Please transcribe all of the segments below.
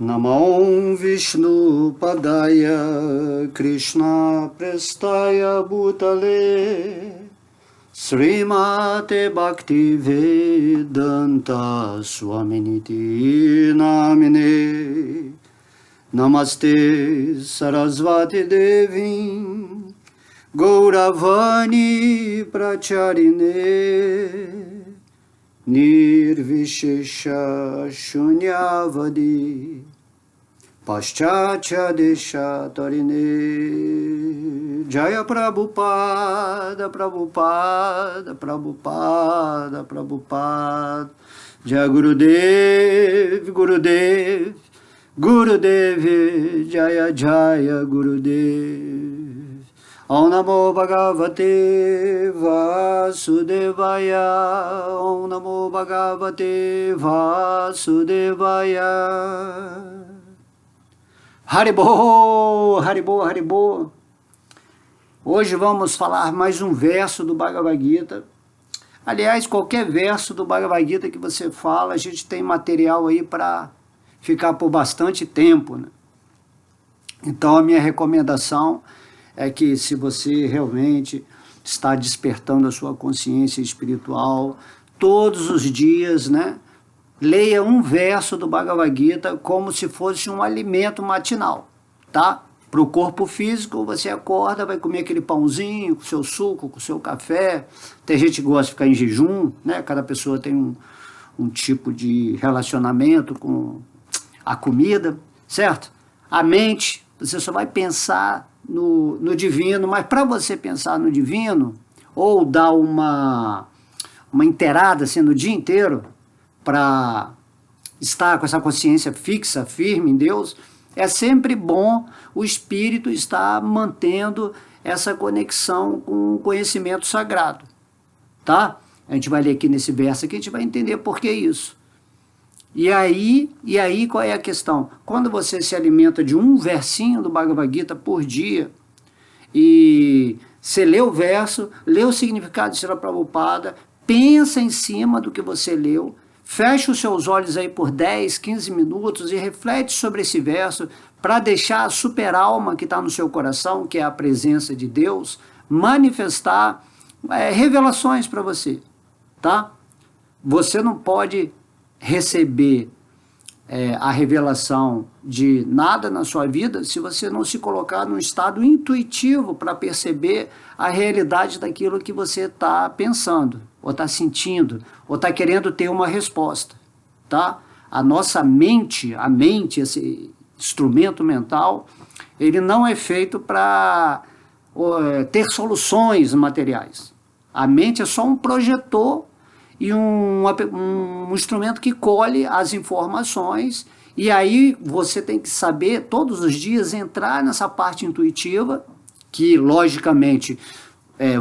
Namo Vishnu Padaya Krishna Prestaya Bhutale Srimate Bhakti Vedanta Swaminiti Namine Namaste Sarasvati Devi Gauravani Pracharine Nirvishesha Shunyavadi Paschatya Deshatarine Jaya Prabhupada, Prabhupada, Prabhupada, Prabhupada Jaya Gurudev, Gurudev, Gurudev, Jaya Jaya Gurudev. Om Namo Bhagavate Vasudevaya, Om Namo Bhagavate Vasudevaya. Haribo, Haribo, Haribo. Hoje vamos falar mais um verso do Bhagavad Gita. Aliás, qualquer verso do Bhagavad Gita que você fala, a gente tem material aí para ficar por bastante tempo, né? Então a minha recomendação é que, se você realmente está despertando a sua consciência espiritual, todos os dias, né, leia um verso do Bhagavad Gita como se fosse um alimento matinal, tá? Para o corpo físico, você acorda, vai comer aquele pãozinho com seu suco, com seu café. Tem gente que gosta de ficar em jejum, né? Cada pessoa tem um tipo de relacionamento com a comida, certo? A mente, você só vai pensar no divino, mas para você pensar no divino, ou dar uma inteirada assim, no dia inteiro, para estar com essa consciência fixa, firme em Deus, é sempre bom o espírito estar mantendo essa conexão com o conhecimento sagrado, tá? A gente vai ler aqui nesse verso aqui, a gente vai entender por que isso. E aí qual é a questão? Quando você se alimenta de um versinho do Bhagavad Gita por dia, e você lê o verso, lê o significado de Srila Prabhupada, pensa em cima do que você leu, fecha os seus olhos aí por 10, 15 minutos e reflete sobre esse verso para deixar a super-alma que está no seu coração, que é a presença de Deus, manifestar revelações para você, tá? Você não pode receber a revelação de nada na sua vida se você não se colocar num estado intuitivo para perceber a realidade daquilo que você está pensando, ou está sentindo, ou está querendo ter uma resposta, tá? A nossa mente, esse instrumento mental, ele não é feito para ter soluções materiais. A mente é só um projetor e um instrumento que colhe as informações, e aí você tem que saber todos os dias entrar nessa parte intuitiva, que logicamente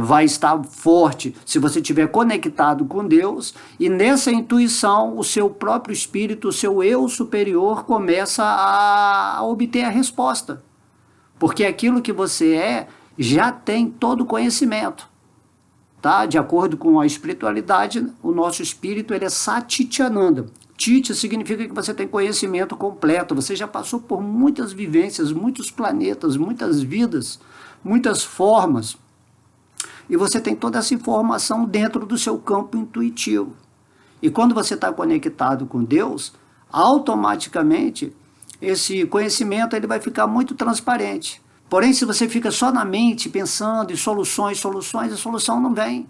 vai estar forte se você estiver conectado com Deus, e nessa intuição o seu próprio espírito, o seu eu superior começa a obter a resposta, porque aquilo que você já tem todo o conhecimento. Tá? De acordo com a espiritualidade, o nosso espírito ele é Satchitananda. Titya significa que você tem conhecimento completo, você já passou por muitas vivências, muitos planetas, muitas vidas, muitas formas, e você tem toda essa informação dentro do seu campo intuitivo. E quando você está conectado com Deus, automaticamente esse conhecimento ele vai ficar muito transparente. Porém, se você fica só na mente pensando em soluções, a solução não vem.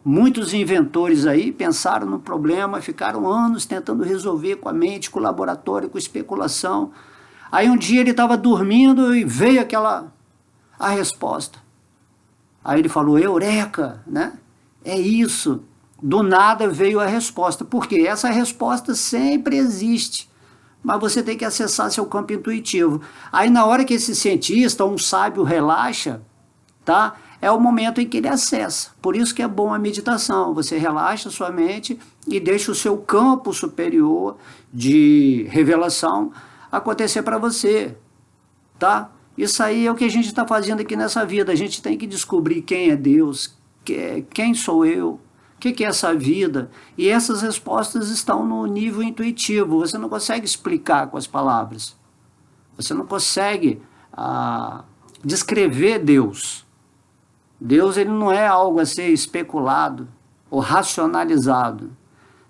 Muitos inventores aí pensaram no problema, ficaram anos tentando resolver com a mente, com o laboratório, com especulação. Aí um dia ele estava dormindo e veio a resposta. Aí ele falou, eureka, né? É isso. Do nada veio a resposta. Por quê? Essa resposta sempre existe. Mas você tem que acessar seu campo intuitivo. Aí na hora que esse cientista, um sábio, relaxa, tá? É o momento em que ele acessa. Por isso que é bom a meditação. Você relaxa sua mente e deixa o seu campo superior de revelação acontecer para você, tá? Isso aí é o que a gente está fazendo aqui nessa vida. A gente tem que descobrir quem é Deus, quem sou eu, O que é essa vida? E essas respostas estão no nível intuitivo, você não consegue explicar com as palavras. Você não consegue descrever Deus. Deus ele não é algo a ser especulado ou racionalizado.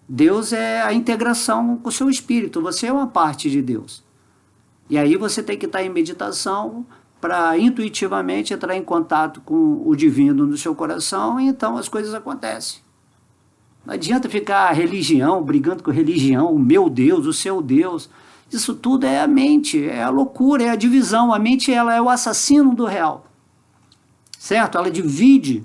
Deus é a integração com o seu espírito, você é uma parte de Deus. E aí você tem que estar em meditação para intuitivamente entrar em contato com o divino no seu coração, e então as coisas acontecem. Não adianta ficar religião, brigando com religião, o meu Deus, o seu Deus. Isso tudo é a mente, é a loucura, é a divisão. A mente ela é o assassino do real. Certo? Ela divide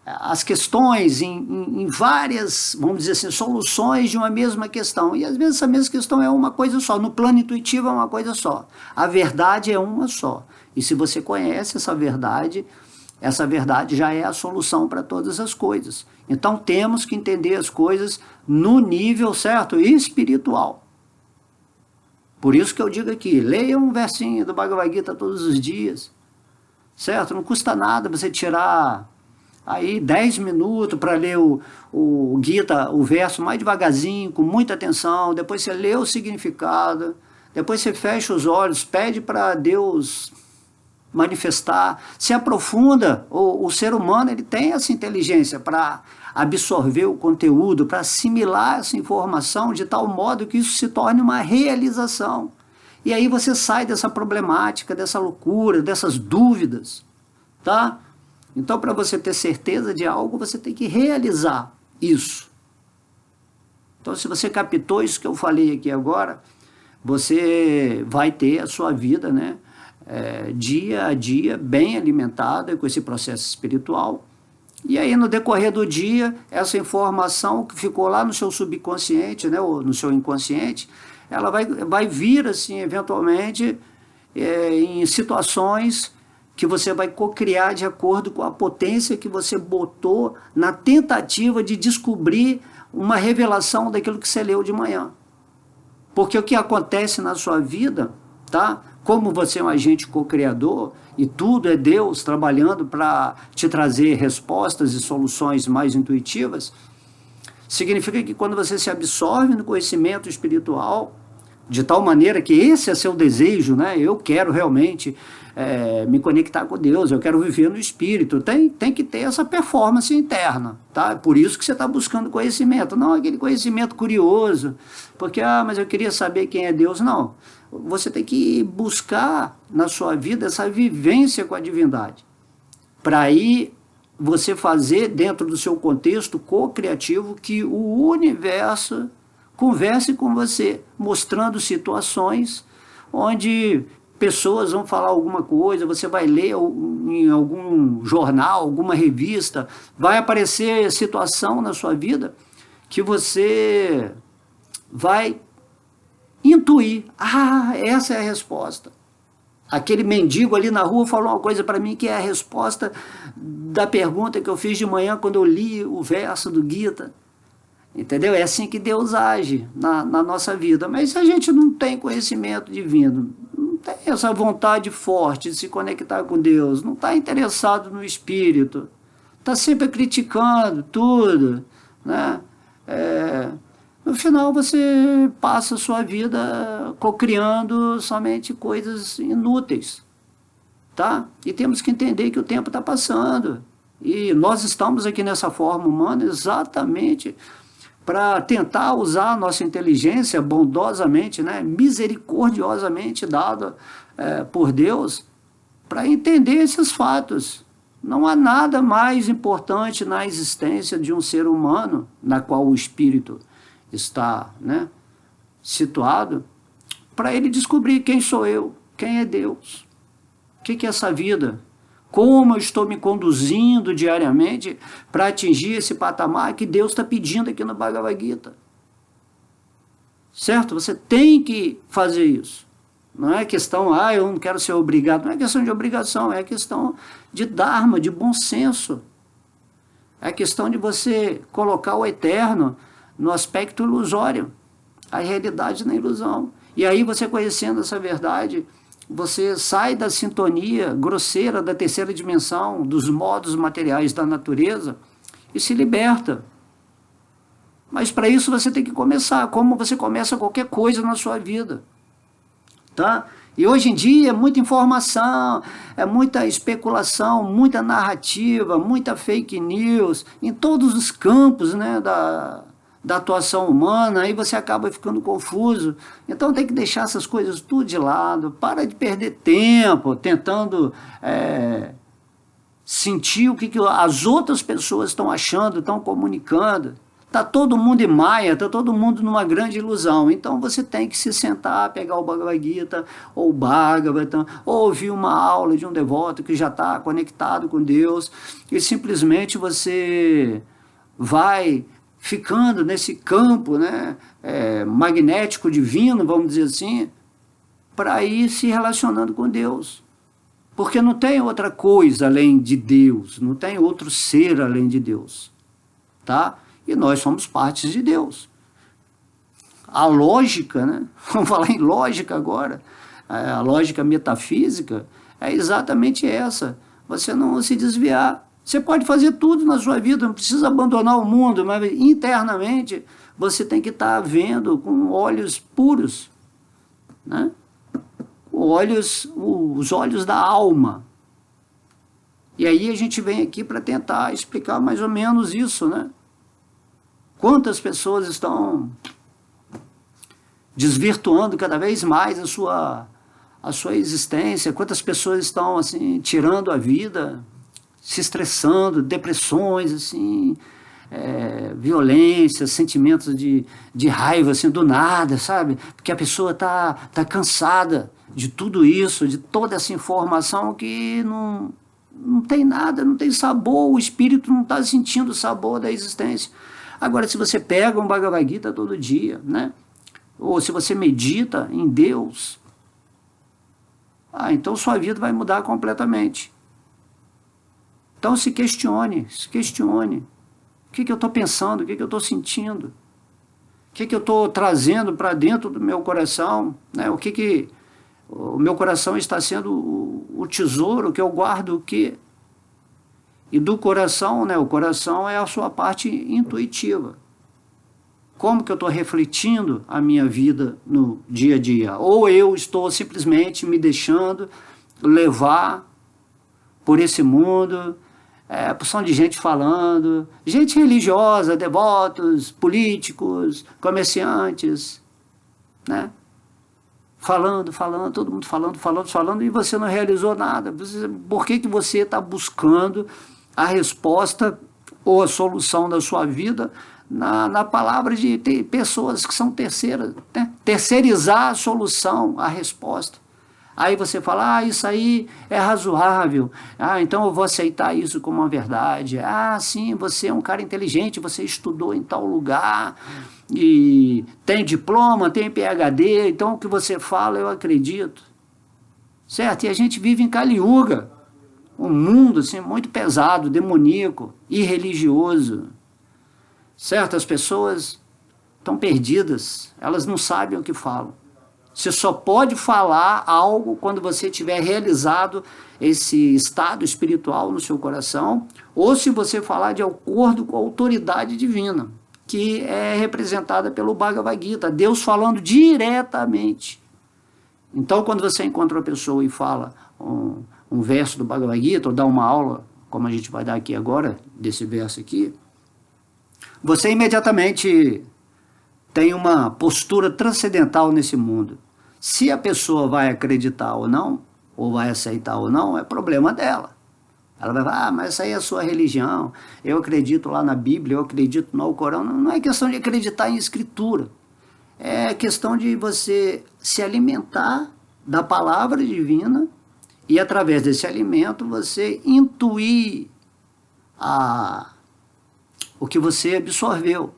as questões em várias, vamos dizer assim, soluções de uma mesma questão. E às vezes essa mesma questão é uma coisa só. No plano intuitivo é uma coisa só. A verdade é uma só. E se você conhece essa verdade já é a solução para todas as coisas. Então temos que entender as coisas no nível, certo, espiritual. Por isso que eu digo aqui, leia um versinho do Bhagavad Gita todos os dias, certo? Não custa nada você tirar aí 10 minutos para ler o Gita, o verso mais devagarzinho, com muita atenção, depois você lê o significado, depois você fecha os olhos, pede para Deus manifestar, se aprofunda. O ser humano ele tem essa inteligência para absorver o conteúdo, para assimilar essa informação de tal modo que isso se torne uma realização. E aí você sai dessa problemática, dessa loucura, dessas dúvidas, tá? Então, para você ter certeza de algo, você tem que realizar isso. Então, se você captou isso que eu falei aqui agora, você vai ter a sua vida, né? Dia a dia, bem alimentada com esse processo espiritual. E aí, no decorrer do dia, essa informação que ficou lá no seu subconsciente, né, ou no seu inconsciente, ela vai vir, assim, eventualmente, em situações que você vai cocriar de acordo com a potência que você botou na tentativa de descobrir uma revelação daquilo que você leu de manhã. Porque o que acontece na sua vida, tá? Como você é um agente co-criador e tudo é Deus trabalhando para te trazer respostas e soluções mais intuitivas, significa que quando você se absorve no conhecimento espiritual, de tal maneira que esse é seu desejo, né? Eu quero realmente me conectar com Deus, eu quero viver no Espírito, tem que ter essa performance interna, tá? Por isso que você está buscando conhecimento, não aquele conhecimento curioso, porque, mas eu queria saber quem é Deus, não. Você tem que buscar na sua vida essa vivência com a divindade, para aí você fazer dentro do seu contexto co-criativo que o universo converse com você, mostrando situações onde pessoas vão falar alguma coisa, você vai ler em algum jornal, alguma revista, vai aparecer situação na sua vida que você vai intuir, essa é a resposta. Aquele mendigo ali na rua falou uma coisa para mim que é a resposta da pergunta que eu fiz de manhã quando eu li o verso do Gita. Entendeu? É assim que Deus age na nossa vida. Mas se a gente não tem conhecimento divino, não tem essa vontade forte de se conectar com Deus, não está interessado no Espírito, está sempre criticando tudo, né? No final você passa a sua vida cocriando somente coisas inúteis, tá? E temos que entender que o tempo está passando. E nós estamos aqui nessa forma humana exatamente para tentar usar a nossa inteligência bondosamente, né, misericordiosamente dada por Deus, para entender esses fatos. Não há nada mais importante na existência de um ser humano, na qual o espírito está, né, situado, para ele descobrir quem sou eu, quem é Deus, o que é essa vida, como eu estou me conduzindo diariamente para atingir esse patamar que Deus está pedindo aqui no Bhagavad Gita. Certo? Você tem que fazer isso. Não é questão, eu não quero ser obrigado. Não é questão de obrigação, é questão de dharma, de bom senso. É questão de você colocar o eterno no aspecto ilusório, a realidade na ilusão. E aí você conhecendo essa verdade, você sai da sintonia grosseira da terceira dimensão, dos modos materiais da natureza, e se liberta. Mas para isso você tem que começar, como você começa qualquer coisa na sua vida. Tá? E hoje em dia é muita informação, é muita especulação, muita narrativa, muita fake news, em todos os campos, né, da atuação humana, aí você acaba ficando confuso. Então tem que deixar essas coisas tudo de lado, para de perder tempo tentando sentir o que as outras pessoas estão achando, estão comunicando. Está todo mundo em maia, está todo mundo numa grande ilusão. Então você tem que se sentar, pegar o Bhagavad Gita, ou o Bhagavatam, ou ouvir uma aula de um devoto que já está conectado com Deus, e simplesmente você vai ficando nesse campo, né, magnético divino, vamos dizer assim, para ir se relacionando com Deus. Porque não tem outra coisa além de Deus, não tem outro ser além de Deus. Tá? E nós somos partes de Deus. A lógica, né? Vamos falar em lógica agora, a lógica metafísica é exatamente essa, você não se desviar. Você pode fazer tudo na sua vida, não precisa abandonar o mundo, mas internamente você tem que estar vendo com olhos puros, né? Os olhos da alma. E aí a gente vem aqui para tentar explicar mais ou menos isso, né? Quantas pessoas estão desvirtuando cada vez mais a sua existência, quantas pessoas estão assim, tirando a vida, se estressando, depressões, assim, violência, sentimentos de raiva assim, do nada, sabe? Porque a pessoa tá cansada de tudo isso, de toda essa informação que não tem nada, não tem sabor, o espírito não está sentindo o sabor da existência. Agora, se você pega um Bhagavad Gita todo dia, né? Ou se você medita em Deus, então sua vida vai mudar completamente. Então se questione, se questione. O que eu estou pensando, o que eu estou sentindo? O que eu estou trazendo para dentro do meu coração? Né? O meu coração está sendo o tesouro que eu guardo o quê? E do coração, né? O coração é a sua parte intuitiva. Como que eu estou refletindo a minha vida no dia a dia? Ou eu estou simplesmente me deixando levar por esse mundo, porção de gente falando, gente religiosa, devotos, políticos, comerciantes, né? Falando, todo mundo falando, e você não realizou nada. Por que você está buscando a resposta ou a solução da sua vida na palavra de pessoas que são terceiras, né? Terceirizar a solução, a resposta. Aí você fala, isso aí é razoável, então eu vou aceitar isso como uma verdade. Sim, você é um cara inteligente, você estudou em tal lugar, e tem diploma, tem PhD, então o que você fala eu acredito. Certo? E a gente vive em Kali Yuga, um mundo assim, muito pesado, demoníaco, irreligioso. Certas pessoas estão perdidas, elas não sabem o que falam. Você só pode falar algo quando você tiver realizado esse estado espiritual no seu coração, ou se você falar de acordo com a autoridade divina, que é representada pelo Bhagavad Gita, Deus falando diretamente. Então, quando você encontra uma pessoa e fala um verso do Bhagavad Gita, ou dá uma aula, como a gente vai dar aqui agora, desse verso aqui, você imediatamente tem uma postura transcendental nesse mundo. Se a pessoa vai acreditar ou não, ou vai aceitar ou não, é problema dela. Ela vai falar, mas essa aí é a sua religião, eu acredito lá na Bíblia, eu acredito no Alcorão. Não é questão de acreditar em escritura, é questão de você se alimentar da palavra divina e através desse alimento você intuir o que você absorveu.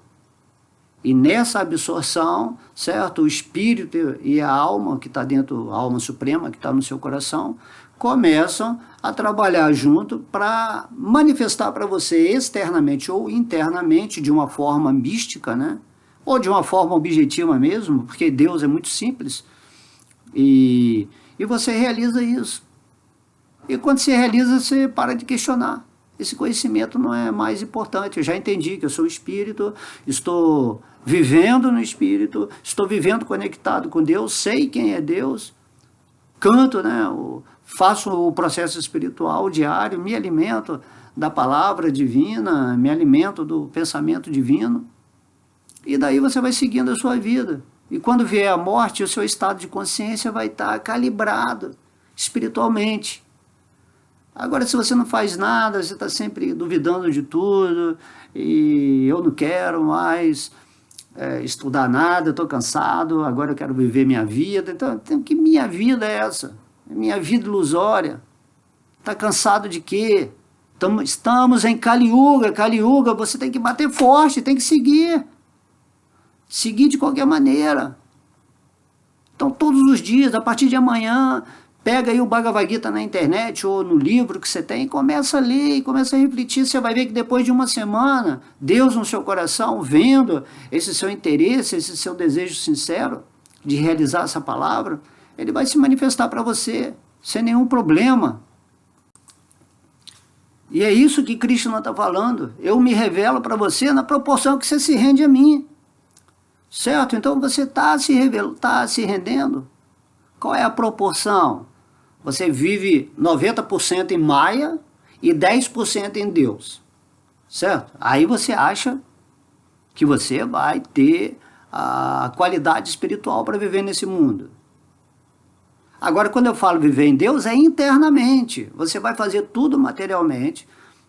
E nessa absorção, certo, o espírito e a alma que está dentro, a alma suprema que está no seu coração, começam a trabalhar junto para manifestar para você externamente ou internamente, de uma forma mística, né? Ou de uma forma objetiva mesmo, porque Deus é muito simples, e você realiza isso. E quando você realiza, você para de questionar. esse conhecimento não é mais importante. Eu já entendi que eu sou espírito, estou vivendo no espírito, estou vivendo conectado com Deus, sei quem é Deus, canto, né? Faço o processo espiritual diário, me alimento da palavra divina, me alimento do pensamento divino, e daí você vai seguindo a sua vida. E quando vier a morte, o seu estado de consciência vai estar calibrado espiritualmente. Agora, se você não faz nada, você está sempre duvidando de tudo, e eu não quero mais estudar nada, estou cansado, agora eu quero viver minha vida. Então, que minha vida é essa? Minha vida ilusória. Está cansado de quê? Estamos em Kali Yuga. Kali Yuga, você tem que bater forte, tem que seguir. Seguir de qualquer maneira. Então, todos os dias, a partir de amanhã, pega aí o Bhagavad Gita na internet ou no livro que você tem e começa a ler, começa a refletir. Você vai ver que depois de uma semana, Deus no seu coração, vendo esse seu interesse, esse seu desejo sincero de realizar essa palavra, ele vai se manifestar para você, sem nenhum problema. E é isso que Krishna está falando. Eu me revelo para você na proporção que você se rende a mim. Certo? Então você está se rendendo. Qual é a proporção? Você vive 90% em Maya e 10% em Deus. Certo? Aí você acha que você vai ter a qualidade espiritual para viver nesse mundo. Agora, quando eu falo viver em Deus, é internamente. Você vai fazer tudo materialmente,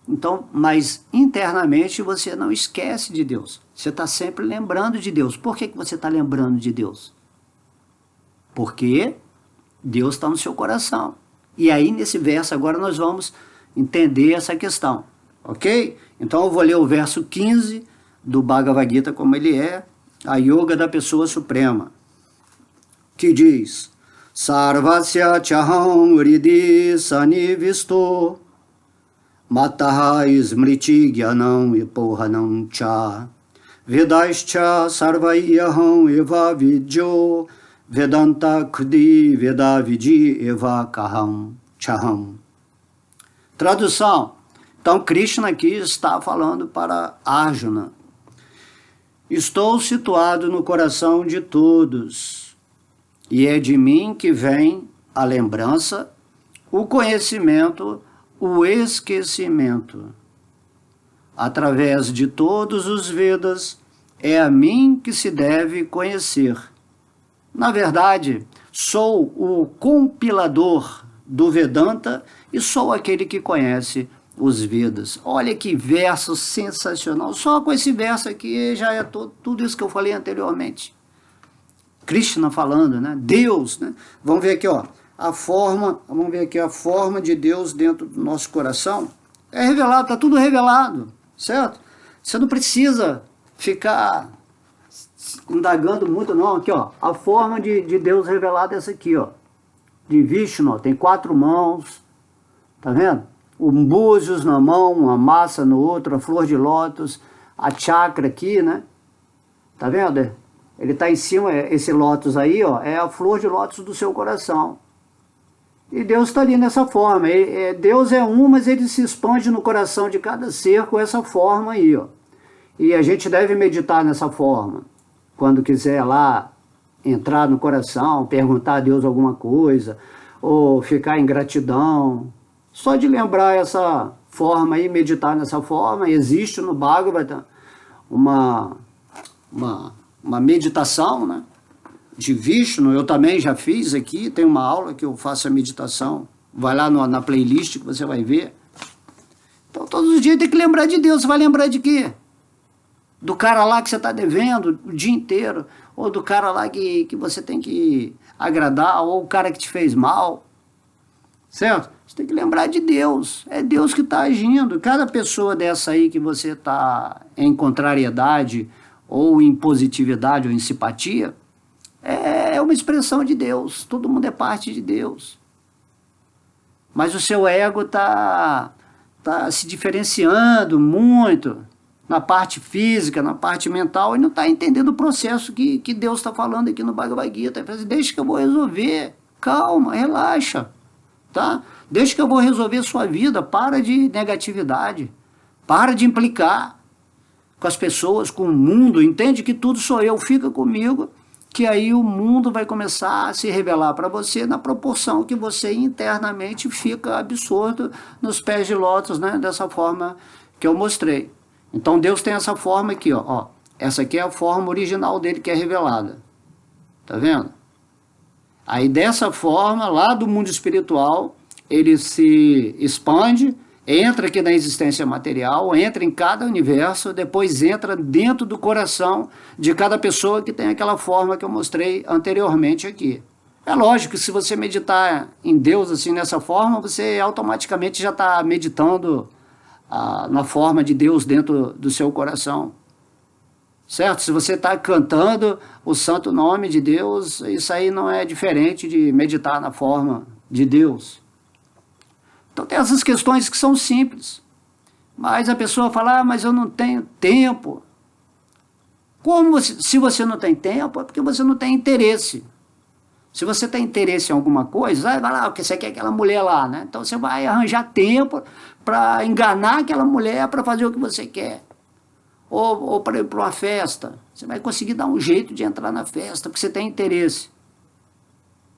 então, mas internamente você não esquece de Deus. Você está sempre lembrando de Deus. Por que você está lembrando de Deus? Porque Deus está no seu coração. E aí, nesse verso, agora nós vamos entender essa questão. Ok? Então, eu vou ler o verso 15 do Bhagavad Gita como ele é, a Yoga da Pessoa Suprema, que diz: Sarvasya chaham ridi sanivisto mataha smriti gyanam epohanam cha vedaischa sarvaiyaham eva vidyo vedanta krdi vedavidi eva kaham chaham. Tradução. Então, Krishna aqui está falando para Arjuna. Estou situado no coração de todos, e é de mim que vem a lembrança, o conhecimento, o esquecimento. Através de todos os Vedas, é a mim que se deve conhecer. Na verdade, sou o compilador do Vedanta e sou aquele que conhece os Vedas. Olha que verso sensacional. Só com esse verso aqui já é tudo isso que eu falei anteriormente. Krishna falando, né? Deus, né? Vamos ver aqui, ó, vamos ver aqui a forma de Deus dentro do nosso coração. É revelado, está tudo revelado, certo? Você não precisa ficar indagando muito, não. Aqui, ó, a forma de Deus revelada é essa aqui, ó. De Vishnu, ó, tem 4 mãos, tá vendo? Búzios na mão, uma massa no outro, a flor de lótus, a chakra aqui, né? Tá vendo? Ele está em cima, esse lótus aí, ó, é a flor de lótus do seu coração. E Deus está ali nessa forma. Deus é um, mas ele se expande no coração de cada ser com essa forma aí, ó. E a gente deve meditar nessa forma. Quando quiser lá entrar no coração, perguntar a Deus alguma coisa, ou ficar em gratidão. Só de lembrar essa forma aí, meditar nessa forma, existe no Bhagavatam uma meditação, né, de Vishnu. Eu também já fiz aqui, tem uma aula que eu faço a meditação, vai lá na playlist que você vai ver. Então todos os dias tem que lembrar de Deus. Você vai lembrar de quê? Do cara lá que você está devendo o dia inteiro, ou do cara lá que você tem que agradar, ou o cara que te fez mal, certo? Você tem que lembrar de Deus, é Deus que está agindo. Cada pessoa dessa aí que você está em contrariedade, ou em positividade, ou em simpatia, é uma expressão de Deus. Todo mundo é parte de Deus. Mas o seu ego está se diferenciando muito na parte física, na parte mental, e não está entendendo o processo que Deus está falando aqui no Bhagavad Gita. Ele fala assim, deixa que eu vou resolver, calma, relaxa. tá? Deixa que eu vou resolver sua vida, para de negatividade, para de implicar com as pessoas, com o mundo, entende que tudo sou eu, fica comigo, que aí o mundo vai começar a se revelar para você na proporção que você internamente fica absorto nos pés de lótus, né? Dessa forma que eu mostrei. Então Deus tem essa forma aqui, ó. Essa aqui é a forma original dele que é revelada. Tá vendo? Aí dessa forma, lá do mundo espiritual, ele se expande, entra aqui na existência material, entra em cada universo, depois entra dentro do coração de cada pessoa que tem aquela forma que eu mostrei anteriormente aqui. É lógico que se você meditar em Deus assim nessa forma, você automaticamente já está meditando na forma de Deus dentro do seu coração. Certo? Se você está cantando o santo nome de Deus, isso aí não é diferente de meditar na forma de Deus. Então tem essas questões que são simples. Mas a pessoa fala, mas eu não tenho tempo. Se você não tem tempo, é porque você não tem interesse. Se você tem interesse em alguma coisa, vai lá, porque você quer aquela mulher lá, né? Então você vai arranjar tempo para enganar aquela mulher para fazer o que você quer. Ou para ir para uma festa. Você vai conseguir dar um jeito de entrar na festa, porque você tem interesse.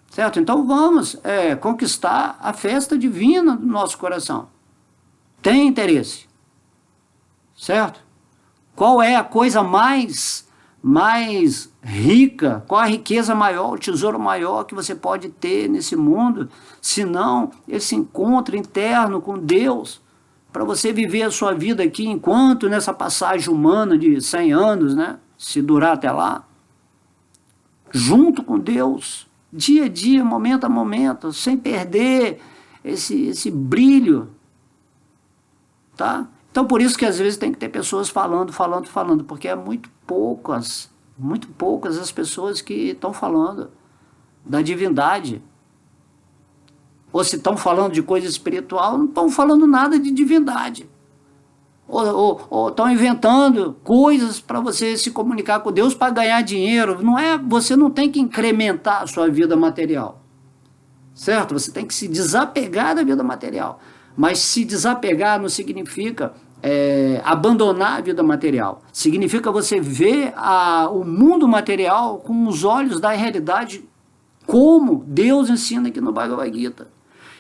Certo? Então vamos conquistar a festa divina do nosso coração. Tem interesse. Certo? Qual é a coisa mais rica, qual a riqueza maior, o tesouro maior que você pode ter nesse mundo, senão esse encontro interno com Deus, para você viver a sua vida aqui, enquanto nessa passagem humana de 100 anos, né, se durar até lá, junto com Deus, dia a dia, momento a momento, sem perder esse brilho, tá? Então, por isso que às vezes tem que ter pessoas falando, porque é muito poucas as pessoas que estão falando da divindade. Ou se estão falando de coisa espiritual, não estão falando nada de divindade. Ou estão inventando coisas para você se comunicar com Deus para ganhar dinheiro. Você não tem que incrementar a sua vida material. Certo? Você tem que se desapegar da vida material. Mas se desapegar não significa abandonar a vida material. Significa você ver o mundo material com os olhos da realidade, como Deus ensina aqui no Bhagavad Gita.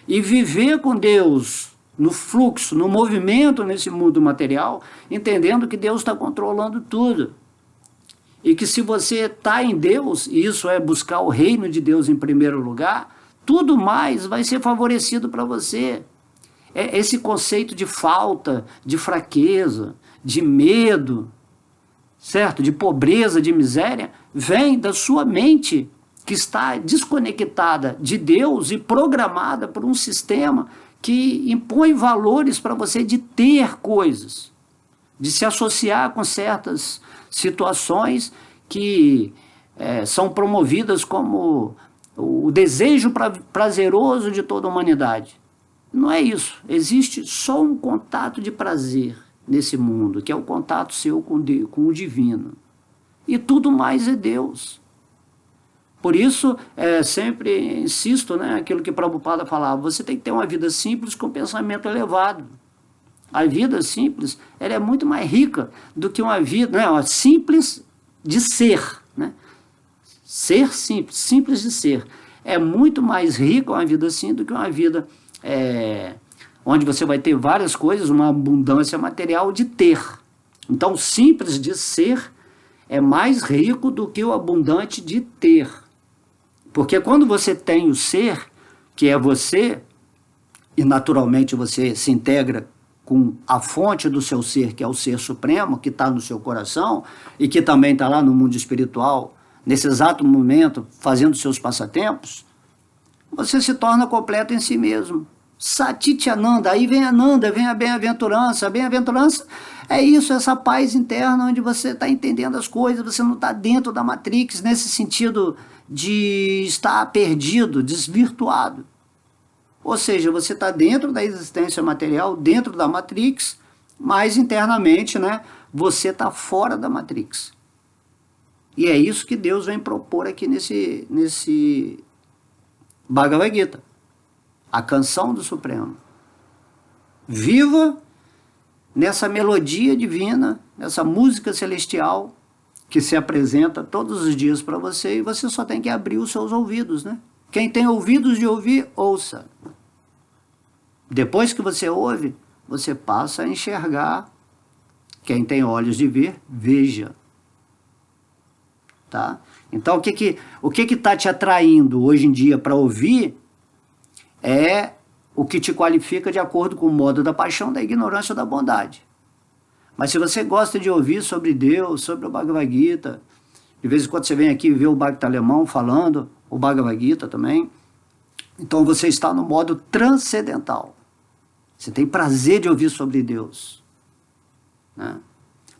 E viver com Deus no fluxo, no movimento nesse mundo material, entendendo que Deus está controlando tudo. E que se você está em Deus, e isso é buscar o reino de Deus em primeiro lugar, tudo mais vai ser favorecido para você. Esse conceito de falta, de fraqueza, de medo, certo? De pobreza, de miséria, vem da sua mente, que está desconectada de Deus e programada por um sistema que impõe valores para você de ter coisas, de se associar com certas situações que são promovidas como o desejo prazeroso de toda a humanidade. Não é isso. Existe só um contato de prazer nesse mundo, que é o contato seu com o divino. E tudo mais é Deus. Por isso, sempre insisto, né, aquilo que Prabhupada falava, você tem que ter uma vida simples com pensamento elevado. A vida simples, ela é muito mais rica do que uma vida, né, simples de ser, né? Ser simples, simples de ser. É muito mais rica uma vida assim do que uma vida onde você vai ter várias coisas, uma abundância material de ter. Então, simples de ser é mais rico do que o abundante de ter. Porque quando você tem o ser, que é você, e naturalmente você se integra com a fonte do seu ser, que é o ser supremo, que está no seu coração, e que também está lá no mundo espiritual, nesse exato momento, fazendo seus passatempos, você se torna completo em si mesmo. Satiti Ananda, aí vem Ananda, vem a bem-aventurança. A bem-aventurança é isso, essa paz interna onde você está entendendo as coisas, você não está dentro da Matrix, nesse sentido de estar perdido, desvirtuado. Ou seja, você está dentro da existência material, dentro da Matrix, mas internamente, né, você está fora da Matrix. E é isso que Deus vem propor aqui nesse Bhagavad Gita. a canção do Supremo. Viva nessa melodia divina, nessa música celestial que se apresenta todos os dias para você, e você só tem que abrir os seus ouvidos, né? Quem tem ouvidos de ouvir, ouça. Depois que você ouve, você passa a enxergar. Quem tem olhos de ver, veja. Tá? Então, o que está te atraindo hoje em dia para ouvir é o que te qualifica de acordo com o modo da paixão, da ignorância ou da bondade. Mas se você gosta de ouvir sobre Deus, sobre o Bhagavad Gita, de vez em quando você vem aqui ver o Bhakta Alemão falando, o Bhagavad Gita também, então você está no modo transcendental. Você tem prazer de ouvir sobre Deus, né?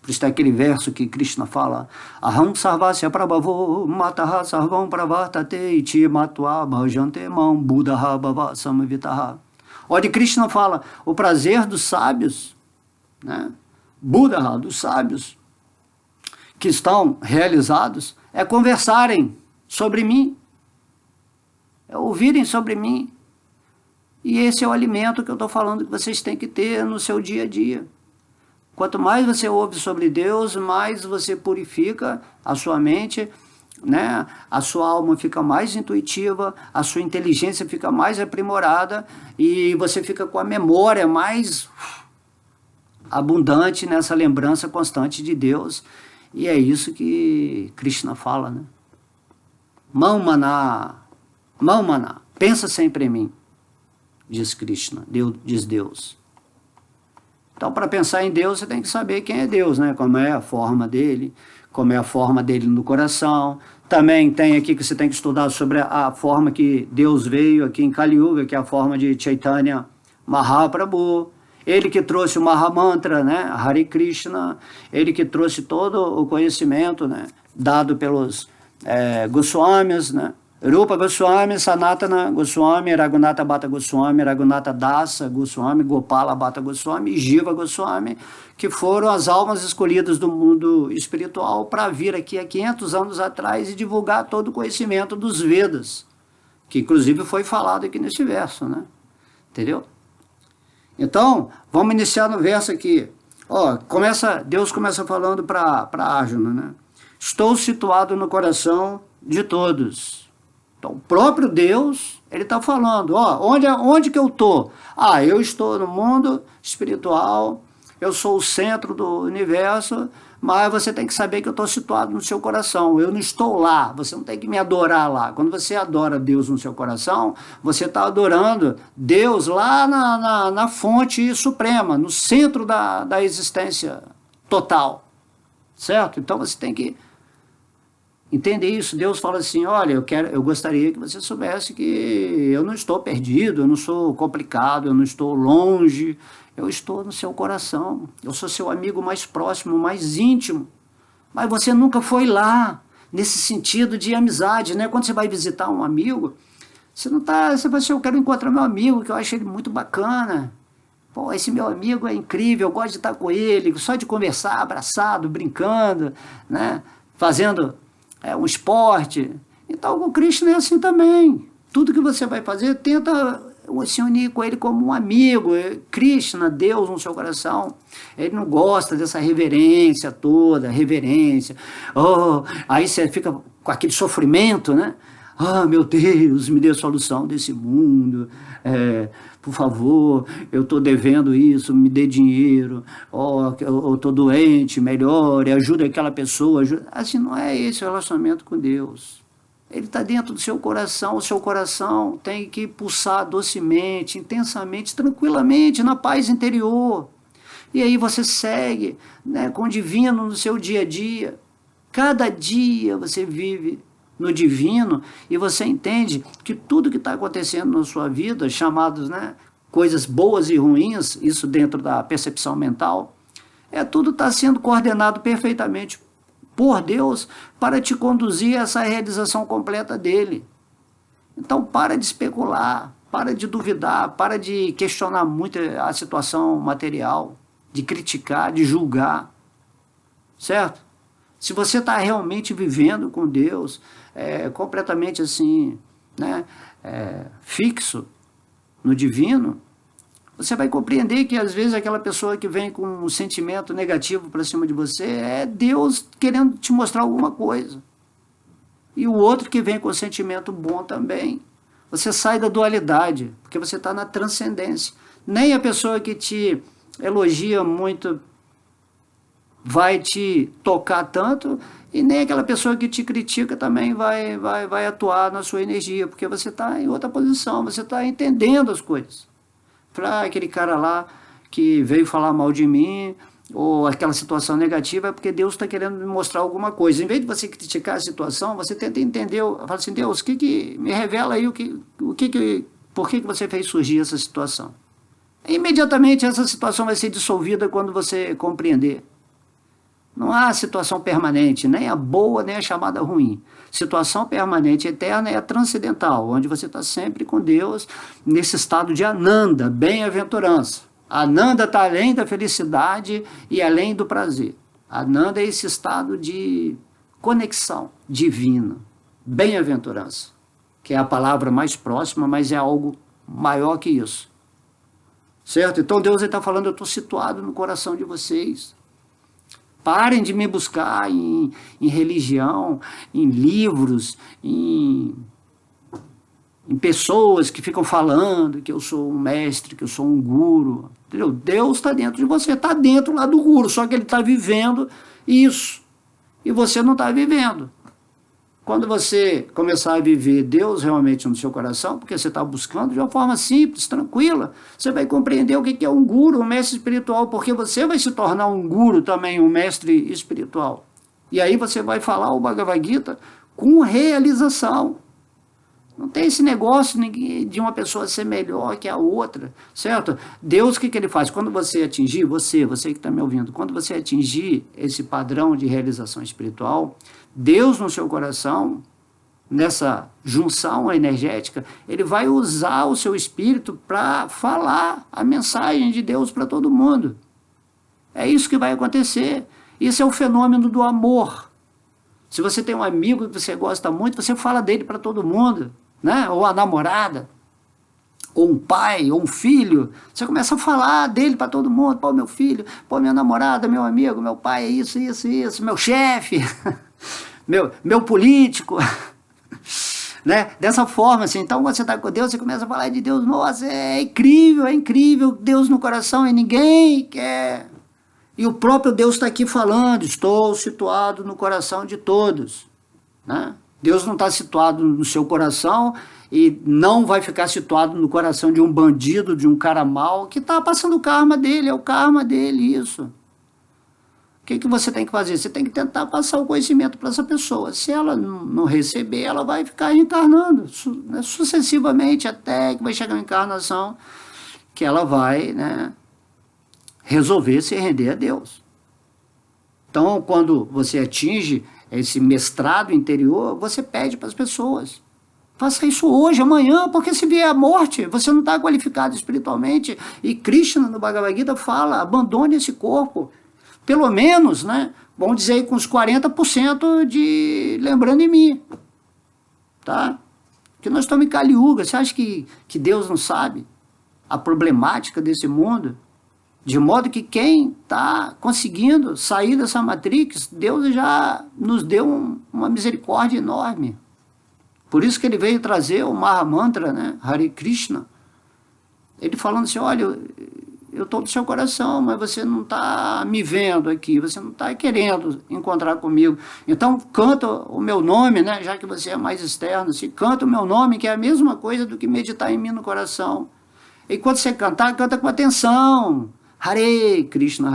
Por isso tem aquele verso que Krishna fala: Aham sarvasya prabhavo mataha sarvam pravartate iti matva bhajante mam buddha bhava samvitaha. Onde Krishna fala, o prazer dos sábios, né? Buddha, dos sábios, que estão realizados, é conversarem sobre mim, é ouvirem sobre mim. E esse é o alimento que eu estou falando que vocês têm que ter no seu dia a dia. Quanto mais você ouve sobre Deus, mais você purifica a sua mente, né? A sua alma fica mais intuitiva, a sua inteligência fica mais aprimorada e você fica com a memória mais abundante nessa lembrança constante de Deus. E é isso que Krishna fala, né? Mamana, Mamana, pensa sempre em mim, diz Krishna, diz Deus. Então, para pensar em Deus, você tem que saber quem é Deus, né? Como é a forma dele, como é a forma dele no coração. Também tem aqui que você tem que estudar sobre a forma que Deus veio aqui em Kali Yuga, que é a forma de Chaitanya Mahaprabhu. Ele que trouxe o Mahamantra, né? Hare Krishna. Ele que trouxe todo o conhecimento, né? Dado pelos Goswamis, né? Rupa Goswami, Sanatana Goswami, Raghunatha Bhatta Goswami, Raghunatha Dasa Goswami, Gopala Bhatta Goswami e Jiva Goswami, que foram as almas escolhidas do mundo espiritual para vir aqui há 500 anos atrás e divulgar todo o conhecimento dos Vedas, que inclusive foi falado aqui nesse verso, né? Entendeu? Então, vamos iniciar no verso aqui. Ó, Deus começa falando para Arjuna, né? Estou situado no coração de todos. Então, o próprio Deus, ele está falando, ó, onde que eu estou? Ah, eu estou no mundo espiritual, eu sou o centro do universo, mas você tem que saber que eu estou situado no seu coração, eu não estou lá, você não tem que me adorar lá. Quando você adora Deus no seu coração, você está adorando Deus lá na fonte suprema, no centro da existência total, certo? Então você tem que entender isso. Deus fala assim, olha, eu gostaria que você soubesse que eu não estou perdido, eu não sou complicado, eu não estou longe, eu estou no seu coração, eu sou seu amigo mais próximo, mais íntimo, mas você nunca foi lá, nesse sentido de amizade, né? Quando você vai visitar um amigo, você não tá, você vai assim, eu quero encontrar meu amigo, que eu acho ele muito bacana, pô, esse meu amigo é incrível, eu gosto de estar com ele, só de conversar, abraçado, brincando, né? Fazendo um esporte. Então o Krishna é assim também. Tudo que você vai fazer, tenta se unir com ele como um amigo. Krishna, Deus no seu coração, ele não gosta dessa reverência toda, reverência. Oh, aí você fica com aquele sofrimento, né? Ah, meu Deus, me dê a solução desse mundo, por favor, eu estou devendo isso, me dê dinheiro, eu estou doente, melhore, ajuda aquela pessoa. Assim, não é esse o relacionamento com Deus. Ele está dentro do seu coração, o seu coração tem que pulsar docemente, intensamente, tranquilamente, na paz interior. E aí você segue, né, com o divino no seu dia a dia. Cada dia você vive no divino, e você entende que tudo que está acontecendo na sua vida, chamados, né, coisas boas e ruins, isso dentro da percepção mental, tudo está sendo coordenado perfeitamente por Deus para te conduzir a essa realização completa dele. Então para de especular, para de duvidar, para de questionar muito a situação material, de criticar, de julgar, certo? Se você está realmente vivendo com Deus, completamente assim, né, fixo, no divino, você vai compreender que às vezes aquela pessoa que vem com um sentimento negativo para cima de você é Deus querendo te mostrar alguma coisa. E o outro que vem com sentimento bom também. Você sai da dualidade, porque você está na transcendência. Nem a pessoa que te elogia muito vai te tocar tanto, e nem aquela pessoa que te critica também vai atuar na sua energia, porque você está em outra posição, você está entendendo as coisas. Para aquele cara lá que veio falar mal de mim, ou aquela situação negativa, é porque Deus está querendo me mostrar alguma coisa. Em vez de você criticar a situação, você tenta entender, fala assim, Deus, me revela aí por que você fez surgir essa situação. E imediatamente essa situação vai ser dissolvida quando você compreender. Não há situação permanente, nem a boa, nem a chamada ruim. Situação permanente, eterna, é a transcendental, onde você está sempre com Deus, nesse estado de Ananda, bem-aventurança. Ananda está além da felicidade e além do prazer. Ananda é esse estado de conexão divina, bem-aventurança, que é a palavra mais próxima, mas é algo maior que isso. Certo? Então Deus está falando, eu estou situado no coração de vocês. Parem de me buscar em religião, em livros, em pessoas que ficam falando que eu sou um mestre, que eu sou um guru. Entendeu? Deus está dentro de você, está dentro lá do guru, só que ele está vivendo isso. E você não está vivendo. Quando você começar a viver Deus realmente no seu coração, porque você está buscando de uma forma simples, tranquila, você vai compreender o que é um guru, um mestre espiritual, porque você vai se tornar um guru também, um mestre espiritual. E aí você vai falar o Bhagavad Gita com realização. Não tem esse negócio de uma pessoa ser melhor que a outra, certo? Deus, o que ele faz? Quando você atingir, você que está me ouvindo, quando você atingir esse padrão de realização espiritual, Deus no seu coração, nessa junção energética, ele vai usar o seu espírito para falar a mensagem de Deus para todo mundo. É isso que vai acontecer. Isso é o fenômeno do amor. Se você tem um amigo que você gosta muito, você fala dele para todo mundo, né? Ou a namorada, ou um pai, ou um filho, você começa a falar dele para todo mundo, pô, meu filho, pô, minha namorada, meu amigo, meu pai, é isso, meu chefe, meu político, né? Dessa forma, assim, então você está com Deus, você começa a falar de Deus, nossa, é incrível, Deus no coração, e ninguém quer. E o próprio Deus está aqui falando, estou situado no coração de todos, né? Deus não está situado no seu coração e não vai ficar situado no coração de um bandido, de um cara mau, que está passando o karma dele, é o karma dele isso. O que você tem que fazer? Você tem que tentar passar o conhecimento para essa pessoa. Se ela não receber, ela vai ficar reencarnando sucessivamente, até que vai chegar uma encarnação que ela vai, né, resolver se render a Deus. Então, quando você atinge esse mestrado interior, você pede para as pessoas. Faça isso hoje, amanhã, porque se vier a morte, você não está qualificado espiritualmente. E Krishna, no Bhagavad Gita, fala, abandone esse corpo. Pelo menos, né, vamos dizer, com uns 40% de lembrando em mim. Tá? Porque nós estamos em Kali Yuga. Você acha que Deus não sabe a problemática desse mundo? De modo que quem está conseguindo sair dessa matrix, Deus já nos deu uma misericórdia enorme. Por isso que ele veio trazer o Mahamantra, né? Hare Krishna. Ele falando assim, olha, eu estou no seu coração, mas você não está me vendo aqui, você não está querendo encontrar comigo. Então canta o meu nome, né? Já que você é mais externo, assim, canta o meu nome, que é a mesma coisa do que meditar em mim no coração. E quando você cantar, canta com atenção. Hare Krishna,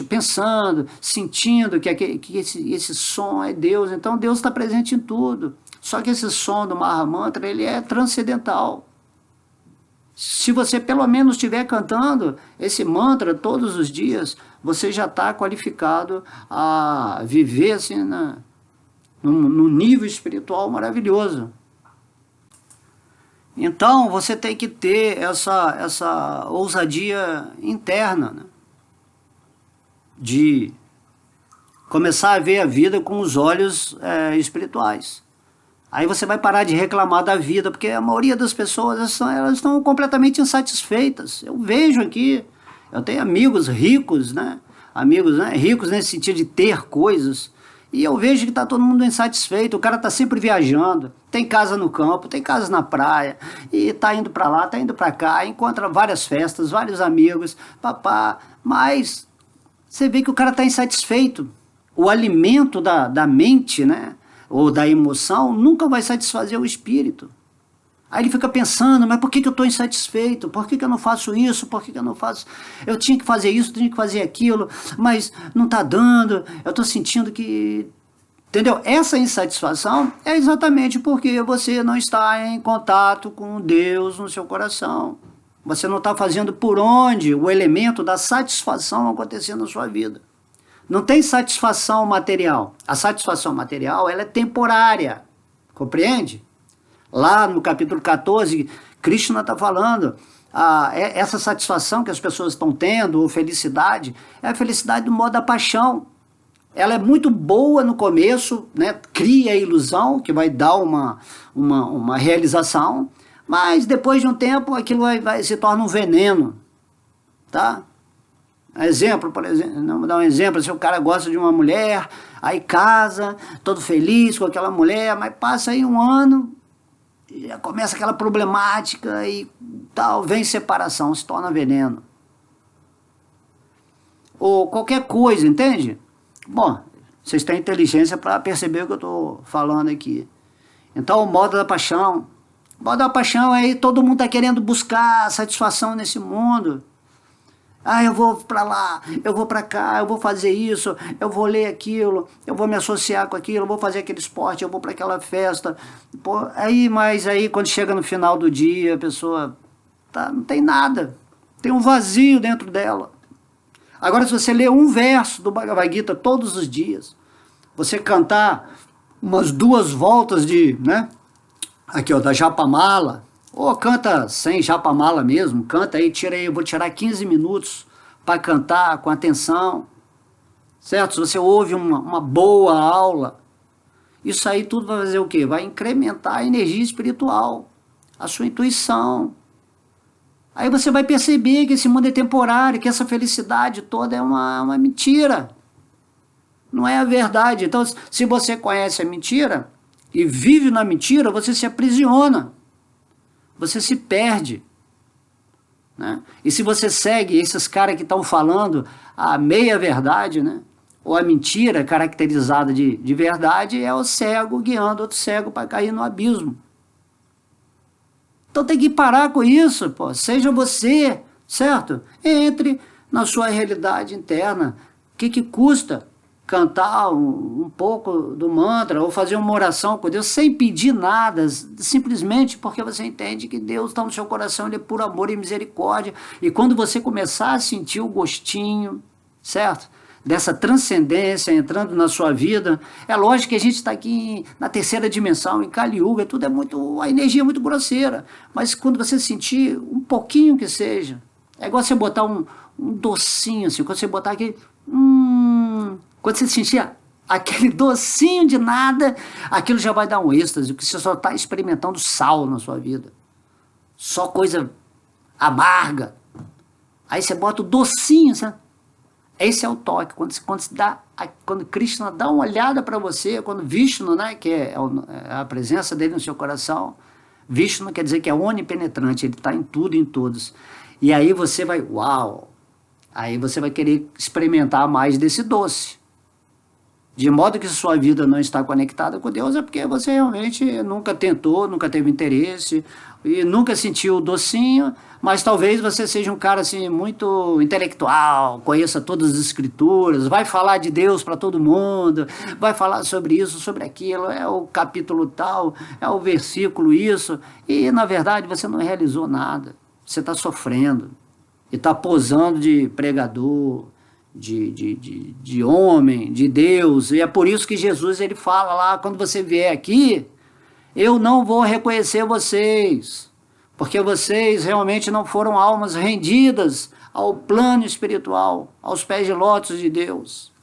pensando, sentindo que esse som é Deus. Então Deus está presente em tudo. Só que esse som do Mahamantra, ele é transcendental. Se você pelo menos estiver cantando esse mantra todos os dias, você já está qualificado a viver assim, num nível espiritual maravilhoso. Então, você tem que ter essa ousadia interna, né? De começar a ver a vida com os olhos espirituais. Aí você vai parar de reclamar da vida, porque a maioria das pessoas, elas estão completamente insatisfeitas. Eu vejo aqui, eu tenho amigos ricos, né? Amigos, né, ricos nesse sentido de ter coisas, e eu vejo que está todo mundo insatisfeito, o cara está sempre viajando, tem casa no campo, tem casa na praia, e está indo para lá, está indo para cá, encontra várias festas, vários amigos, papá, mas você vê que o cara está insatisfeito. O alimento da mente, né, ou da emoção, nunca vai satisfazer o espírito. Aí ele fica pensando, mas por que eu estou insatisfeito? Por que eu não faço isso? Por que eu não faço... Eu tinha que fazer isso, tinha que fazer aquilo, mas não está dando, eu estou sentindo que... Entendeu? Essa insatisfação é exatamente porque você não está em contato com Deus no seu coração. Você não está fazendo por onde o elemento da satisfação acontecer na sua vida. Não tem satisfação material. A satisfação material, ela é temporária. Compreende? Lá no capítulo 14, Krishna está falando, essa satisfação que as pessoas estão tendo, ou felicidade, é a felicidade do modo da paixão. Ela é muito boa no começo, né? Cria a ilusão, que vai dar uma realização, mas depois de um tempo aquilo se torna um veneno. Tá? Exemplo, por exemplo, vou dar um exemplo, se o cara gosta de uma mulher, aí casa, todo feliz com aquela mulher, mas passa aí um ano... Já começa aquela problemática e tal, vem separação, se torna veneno. Ou qualquer coisa, entende? Bom, vocês têm inteligência para perceber o que eu estou falando aqui. Então, o modo da paixão. O modo da paixão é aí, todo mundo está querendo buscar satisfação nesse mundo. Ah, eu vou para lá, eu vou para cá, eu vou fazer isso, eu vou ler aquilo, eu vou me associar com aquilo, eu vou fazer aquele esporte, eu vou para aquela festa. Pô, mas aí quando chega no final do dia, a pessoa não tem nada, tem um vazio dentro dela. Agora, se você ler um verso do Bhagavad Gita todos os dias, você cantar umas 2 voltas né? Aqui, ó, da Japamala, ou canta sem japamala mesmo, canta aí, eu vou tirar 15 minutos para cantar com atenção, certo? Se você ouve uma boa aula, isso aí tudo vai fazer o quê? Vai incrementar a energia espiritual, a sua intuição. Aí você vai perceber que esse mundo é temporário, que essa felicidade toda é uma mentira, não é a verdade. Então, se você conhece a mentira e vive na mentira, você se aprisiona. Você se perde, né? E se você segue esses caras que estão falando a meia-verdade, né? Ou a mentira caracterizada de verdade, é o cego guiando outro cego para cair no abismo. Então tem que parar com isso, pô. Seja você, certo? Entre na sua realidade interna. O que custa cantar um pouco do mantra ou fazer uma oração com Deus sem pedir nada, simplesmente porque você entende que Deus está no seu coração, Ele é puro amor e misericórdia. E quando você começar a sentir o gostinho, certo? Dessa transcendência entrando na sua vida, é lógico que a gente está aqui na 3ª dimensão, em Kali Yuga, tudo a energia é muito grosseira, mas quando você sentir um pouquinho que seja, é igual você botar um docinho assim, quando você botar aquele... Quando você sentir aquele docinho de nada, aquilo já vai dar um êxtase, porque você só está experimentando sal na sua vida. Só coisa amarga. Aí você bota o docinho, sabe? Esse é o toque. Quando Krishna dá uma olhada para você, quando Vishnu, né, que é a presença dele no seu coração, Vishnu quer dizer que é onipenetrante, ele está em tudo e em todos. E aí você vai, uau! Aí você vai querer experimentar mais desse doce. De modo que se sua vida não está conectada com Deus, é porque você realmente nunca tentou, nunca teve interesse, e nunca sentiu o docinho, mas talvez você seja um cara assim, muito intelectual, conheça todas as escrituras, vai falar de Deus para todo mundo, vai falar sobre isso, sobre aquilo, é o capítulo tal, é o versículo isso, e na verdade você não realizou nada, você está sofrendo, e está posando de pregador, de homem, de Deus, e é por isso que Jesus ele fala lá, quando você vier aqui, eu não vou reconhecer vocês, porque vocês realmente não foram almas rendidas ao plano espiritual, aos pés de lótus de Deus.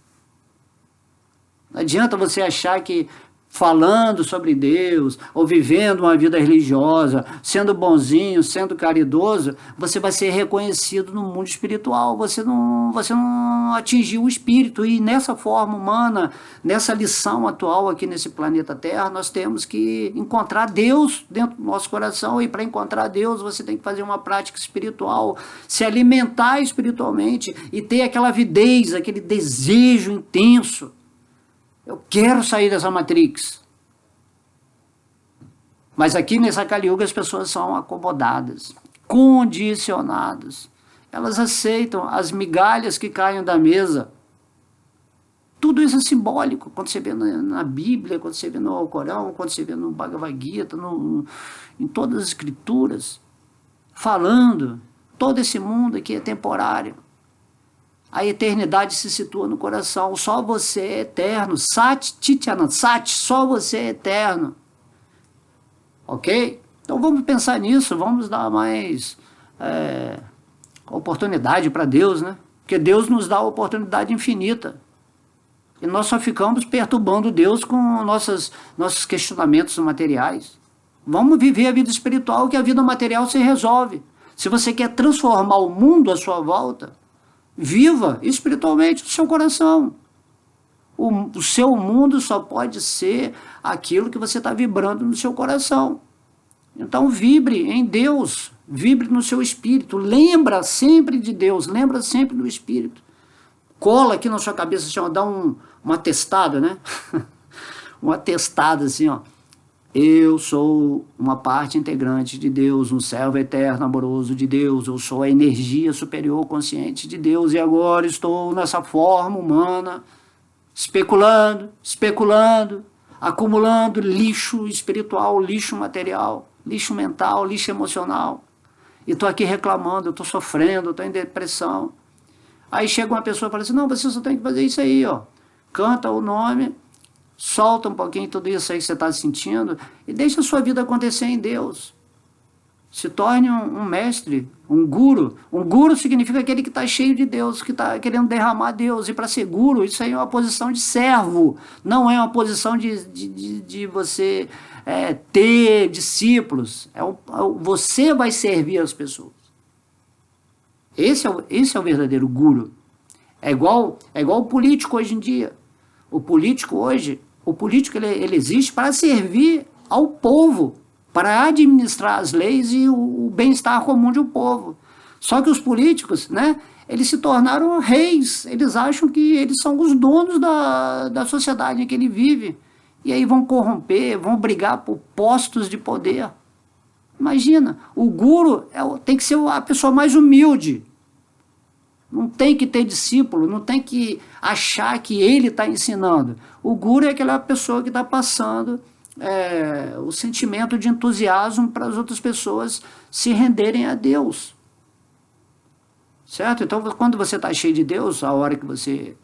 Não adianta você achar que falando sobre Deus, ou vivendo uma vida religiosa, sendo bonzinho, sendo caridoso, você vai ser reconhecido no mundo espiritual. Você não atingiu o espírito. E nessa forma humana, nessa lição atual aqui nesse planeta Terra, nós temos que encontrar Deus dentro do nosso coração. E para encontrar Deus, você tem que fazer uma prática espiritual, se alimentar espiritualmente e ter aquela avidez, aquele desejo intenso. Eu quero sair dessa Matrix. Mas aqui nessa Kali Yuga as pessoas são acomodadas, condicionadas. Elas aceitam as migalhas que caem da mesa. Tudo isso é simbólico. Quando você vê na Bíblia, quando você vê no Alcorão, quando você vê no Bhagavad Gita, em todas as escrituras, falando, todo esse mundo aqui é temporário. A eternidade se situa no coração. Só você é eterno. Sat Chit Anand. Sat, só você é eterno. Ok? Então vamos pensar nisso. Vamos dar mais oportunidade para Deus, né? Porque Deus nos dá a oportunidade infinita. E nós só ficamos perturbando Deus com nossos questionamentos materiais. Vamos viver a vida espiritual, que a vida material se resolve. Se você quer transformar o mundo à sua volta, viva espiritualmente o seu coração. O seu mundo só pode ser aquilo que você está vibrando no seu coração. Então vibre em Deus, vibre no seu espírito, lembra sempre de Deus, lembra sempre do espírito. Cola aqui na sua cabeça, assim, ó, dá um atestado, né? Um atestado assim, ó. Eu sou uma parte integrante de Deus, um servo eterno, amoroso de Deus. Eu sou a energia superior consciente de Deus e agora estou nessa forma humana, especulando, acumulando lixo espiritual, lixo material, lixo mental, lixo emocional. E estou aqui reclamando, eu estou sofrendo, estou em depressão. Aí chega uma pessoa e fala assim, não, você só tem que fazer isso aí, ó. Canta o nome, solta um pouquinho tudo isso aí que você está sentindo e deixa a sua vida acontecer em Deus. Se torne um mestre, um guru. Um guru significa aquele que está cheio de Deus, que está querendo derramar Deus. E para ser guru, isso aí é uma posição de servo. Não é uma posição de você ter discípulos. Você vai servir as pessoas. Esse é o verdadeiro guru. É igual o político hoje em dia. O político ele existe para servir ao povo, para administrar as leis e o bem-estar comum de um povo. Só que os políticos, né, eles se tornaram reis, eles acham que eles são os donos da sociedade em que ele vive. E aí vão corromper, vão brigar por postos de poder. Imagina, o guru tem que ser a pessoa mais humilde. Não tem que ter discípulo, não tem que achar que ele está ensinando. O guru é aquela pessoa que está passando o sentimento de entusiasmo para as outras pessoas se renderem a Deus. Certo? Então, quando você está cheio de Deus, a hora que você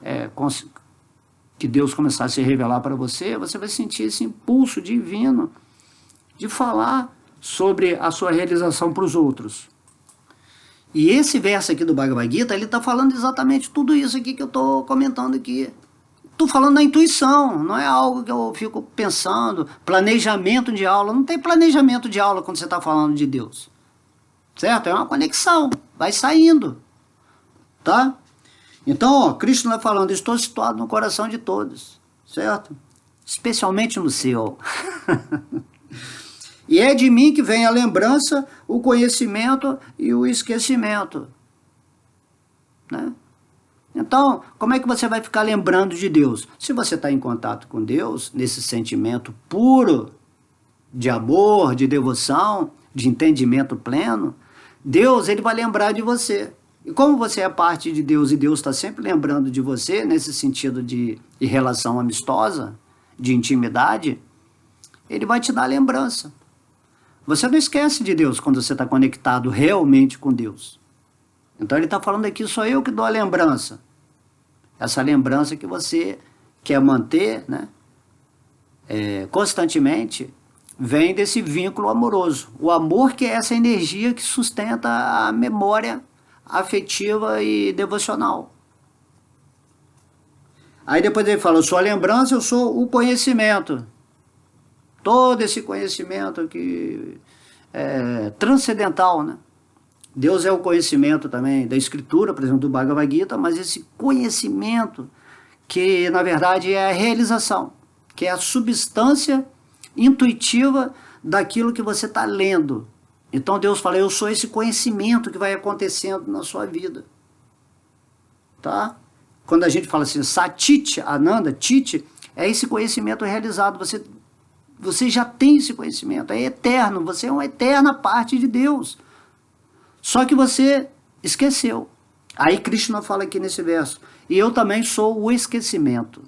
que Deus começar a se revelar para você, você vai sentir esse impulso divino de falar sobre a sua realização para os outros. E esse verso aqui do Bhagavad Gita, ele está falando exatamente tudo isso aqui que eu estou comentando aqui. Estou falando da intuição, não é algo que eu fico pensando, planejamento de aula. Não tem planejamento de aula quando você está falando de Deus. Certo? É uma conexão, vai saindo. Tá? Então, ó, Krishna está falando, estou situado no coração de todos. Certo? Especialmente no seu. E é de mim que vem a lembrança, o conhecimento e o esquecimento. Né? Então, como é que você vai ficar lembrando de Deus? Se você está em contato com Deus, nesse sentimento puro de amor, de devoção, de entendimento pleno, Deus ele vai lembrar de você. E como você é parte de Deus e Deus está sempre lembrando de você, nesse sentido de relação amistosa, de intimidade, ele vai te dar lembrança. Você não esquece de Deus quando você está conectado realmente com Deus. Então ele está falando aqui, sou eu que dou a lembrança. Essa lembrança que você quer manter, né, constantemente, vem desse vínculo amoroso. O amor que é essa energia que sustenta a memória afetiva e devocional. Aí depois ele fala, eu sou a lembrança, eu sou o conhecimento. todo esse conhecimento que é transcendental, né? Deus é o conhecimento também da Escritura, por exemplo, do Bhagavad Gita, mas esse conhecimento que, na verdade, é a realização, que é a substância intuitiva daquilo que você está lendo. Então Deus fala, eu sou esse conhecimento que vai acontecendo na sua vida. Tá? Quando a gente fala assim, Satchit, Ananda, Tite, é esse conhecimento realizado. Você já tem esse conhecimento, é eterno, você é uma eterna parte de Deus. Só que você esqueceu. Aí Krishna fala aqui nesse verso, e eu também sou o esquecimento.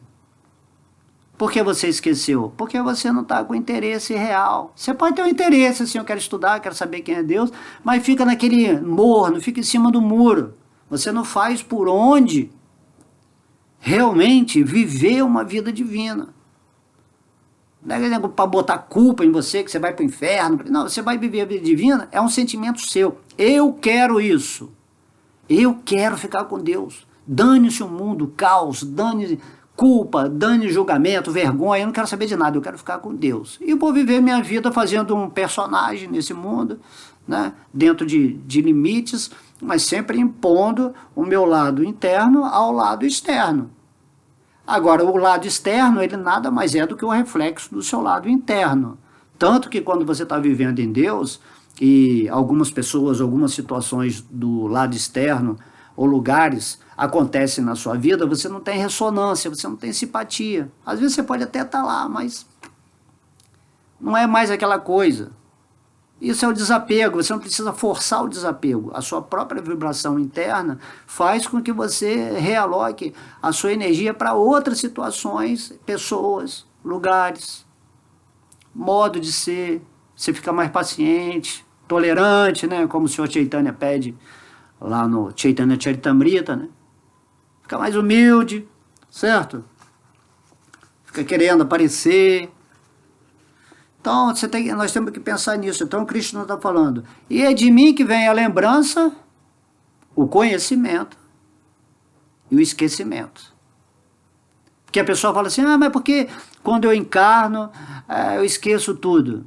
Por que você esqueceu? Porque você não está com interesse real. Você pode ter um interesse, assim, eu quero estudar, quero saber quem é Deus, mas fica naquele morno, fica em cima do muro. Você não faz por onde realmente viver uma vida divina. Não é para botar culpa em você, que você vai para o inferno. Não, você vai viver a vida divina, é um sentimento seu. Eu quero isso. Eu quero ficar com Deus. Dane-se o mundo, caos, dane culpa, dane julgamento, vergonha. Eu não quero saber de nada, eu quero ficar com Deus. E vou viver minha vida fazendo um personagem nesse mundo, né, dentro de limites, mas sempre impondo o meu lado interno ao lado externo. Agora, o lado externo, ele nada mais é do que o reflexo do seu lado interno. Tanto que quando você está vivendo em Deus, e algumas pessoas, algumas situações do lado externo, ou lugares, acontecem na sua vida, você não tem ressonância, você não tem simpatia. Às vezes você pode até estar lá, mas não é mais aquela coisa. Isso é o desapego, você não precisa forçar o desapego. A sua própria vibração interna faz com que você realoque a sua energia para outras situações, pessoas, lugares, modo de ser. Você fica mais paciente, tolerante, né? Como o Senhor Chaitanya pede lá no Chaitanya Charitamrita, né? Fica mais humilde, certo? Fica querendo aparecer. Então, nós temos que pensar nisso. Então, Krishna está falando. E é de mim que vem a lembrança, o conhecimento e o esquecimento. Porque a pessoa fala assim, mas porque quando eu encarno, eu esqueço tudo.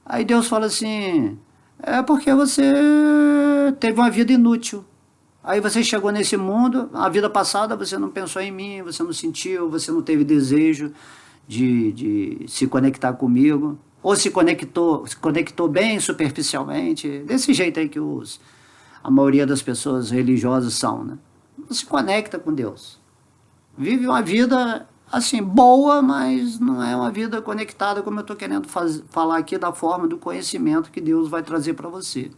Aí Deus fala assim, é porque você teve uma vida inútil. Aí você chegou nesse mundo, a vida passada você não pensou em mim, você não sentiu, você não teve desejo de se conectar comigo, ou se conectou bem superficialmente, desse jeito aí que a maioria das pessoas religiosas são, né? Não se conecta com Deus. Vive uma vida, assim, boa, mas não é uma vida conectada, como eu estou querendo falar aqui, da forma do conhecimento que Deus vai trazer para você.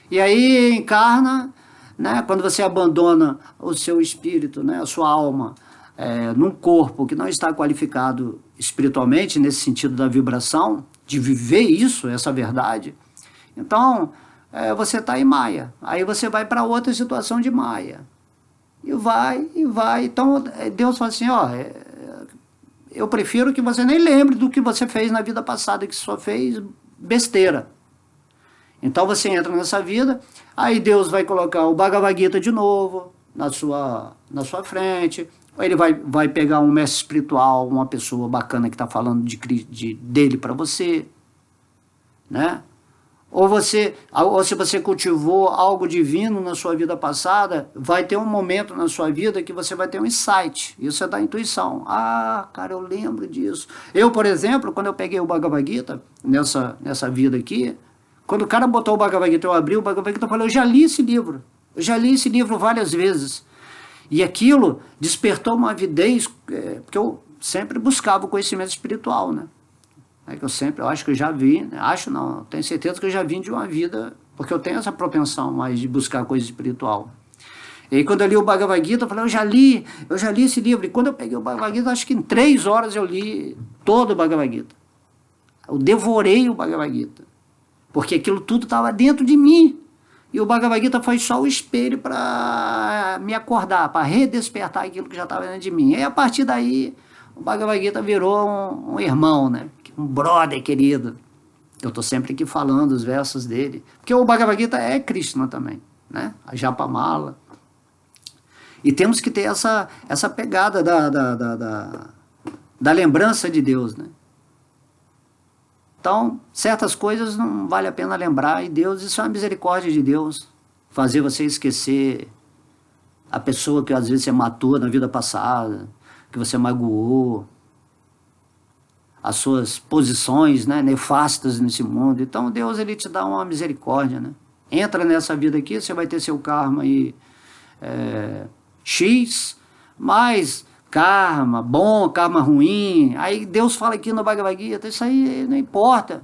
E aí encarna, né, quando você abandona o seu espírito, né, a sua alma, num corpo que não está qualificado espiritualmente, nesse sentido da vibração, de viver isso, essa verdade, então você está em Maya. Aí você vai para outra situação de Maya. E vai. Então Deus fala assim, ó, eu prefiro que você nem lembre do que você fez na vida passada, que só fez besteira. Então você entra nessa vida, aí Deus vai colocar o Bhagavad Gita de novo na sua frente. Ele vai pegar um mestre espiritual, uma pessoa bacana que está falando dele para você, né? Ou se você cultivou algo divino na sua vida passada, vai ter um momento na sua vida que você vai ter um insight. Isso é da intuição. Ah, cara, eu lembro disso. Eu, por exemplo, quando eu peguei o Bhagavad Gita, nessa vida aqui, quando o cara botou o Bhagavad Gita, eu abri o Bhagavad Gita e falei, eu já li esse livro. Eu já li esse livro várias vezes. E aquilo despertou uma avidez, porque eu sempre buscava o conhecimento espiritual, né? Eu acho que eu já vi, né? Acho não, tenho certeza que eu já vim de uma vida, porque eu tenho essa propensão mais de buscar coisa espiritual. E aí quando eu li o Bhagavad Gita, eu falei, eu já li esse livro. E quando eu peguei o Bhagavad Gita, acho que em 3 horas eu li todo o Bhagavad Gita. Eu devorei o Bhagavad Gita, porque aquilo tudo estava dentro de mim. E o Bhagavad Gita foi só o espelho para me acordar, para redespertar aquilo que já estava dentro de mim. E a partir daí, o Bhagavad Gita virou um irmão, né? Um brother querido. Eu estou sempre aqui falando os versos dele. Porque o Bhagavad Gita é Krishna também, né? A Japamala. E temos que ter essa pegada da lembrança de Deus, né? Então, certas coisas não vale a pena lembrar, e Deus, isso é uma misericórdia de Deus, fazer você esquecer a pessoa que às vezes você matou na vida passada, que você magoou, as suas posições, né, nefastas nesse mundo. Então Deus, ele te dá uma misericórdia, né? Entra nessa vida aqui, você vai ter seu karma aí, X, mais karma bom, karma ruim. Aí Deus fala aqui no Bhagavad Gita, isso aí não importa.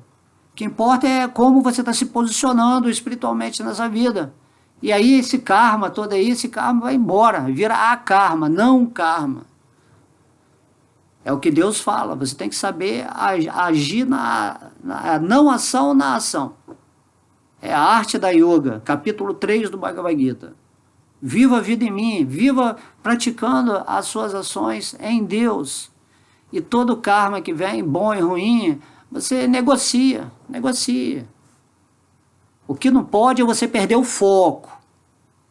O que importa é como você está se posicionando espiritualmente nessa vida. E aí esse karma todo aí, esse karma vai embora, vira akarma, não karma. É o que Deus fala, você tem que saber agir na não ação na ação. É a arte da yoga, capítulo 3 do Bhagavad Gita. Viva a vida em mim, viva praticando as suas ações em Deus. E todo karma que vem, bom e ruim, você negocia. O que não pode é você perder o foco,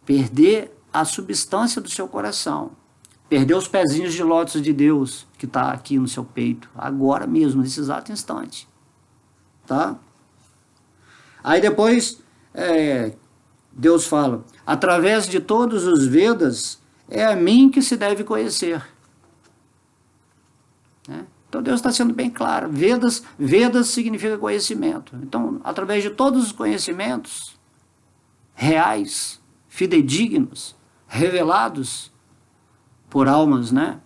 perder a substância do seu coração, perder os pezinhos de lótus de Deus que está aqui no seu peito, agora mesmo, nesse exato instante. Tá? Aí depois, Deus fala, através de todos os Vedas, é a mim que se deve conhecer. Né? Então Deus está sendo bem claro, Vedas significa conhecimento. Então, através de todos os conhecimentos reais, fidedignos, revelados por almas, né,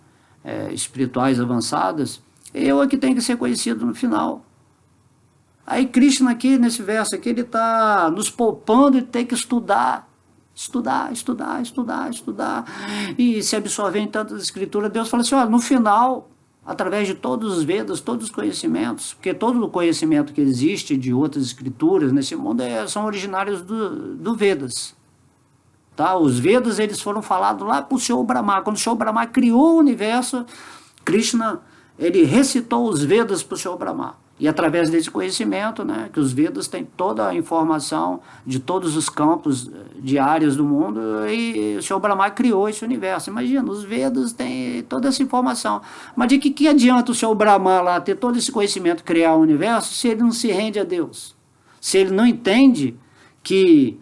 espirituais avançadas, eu é que tenho que ser conhecido no final. Aí Krishna aqui, nesse verso aqui, ele está nos poupando de ter que estudar, e se absorver em tantas escrituras. Deus fala assim, olha, no final, através de todos os Vedas, todos os conhecimentos, porque todo o conhecimento que existe de outras escrituras nesse mundo são originários do Vedas. Tá? Os Vedas, eles foram falados lá para o Senhor Brahma. Quando o Senhor Brahma criou o universo, Krishna, ele recitou os Vedas para o Senhor Brahma. E através desse conhecimento, né, que os Vedas têm toda a informação de todos os campos de áreas do mundo, e o Senhor Brahma criou esse universo. Imagina, os Vedas têm toda essa informação. Mas de que adianta o Senhor Brahma lá ter todo esse conhecimento, criar o universo, se ele não se rende a Deus? Se ele não entende que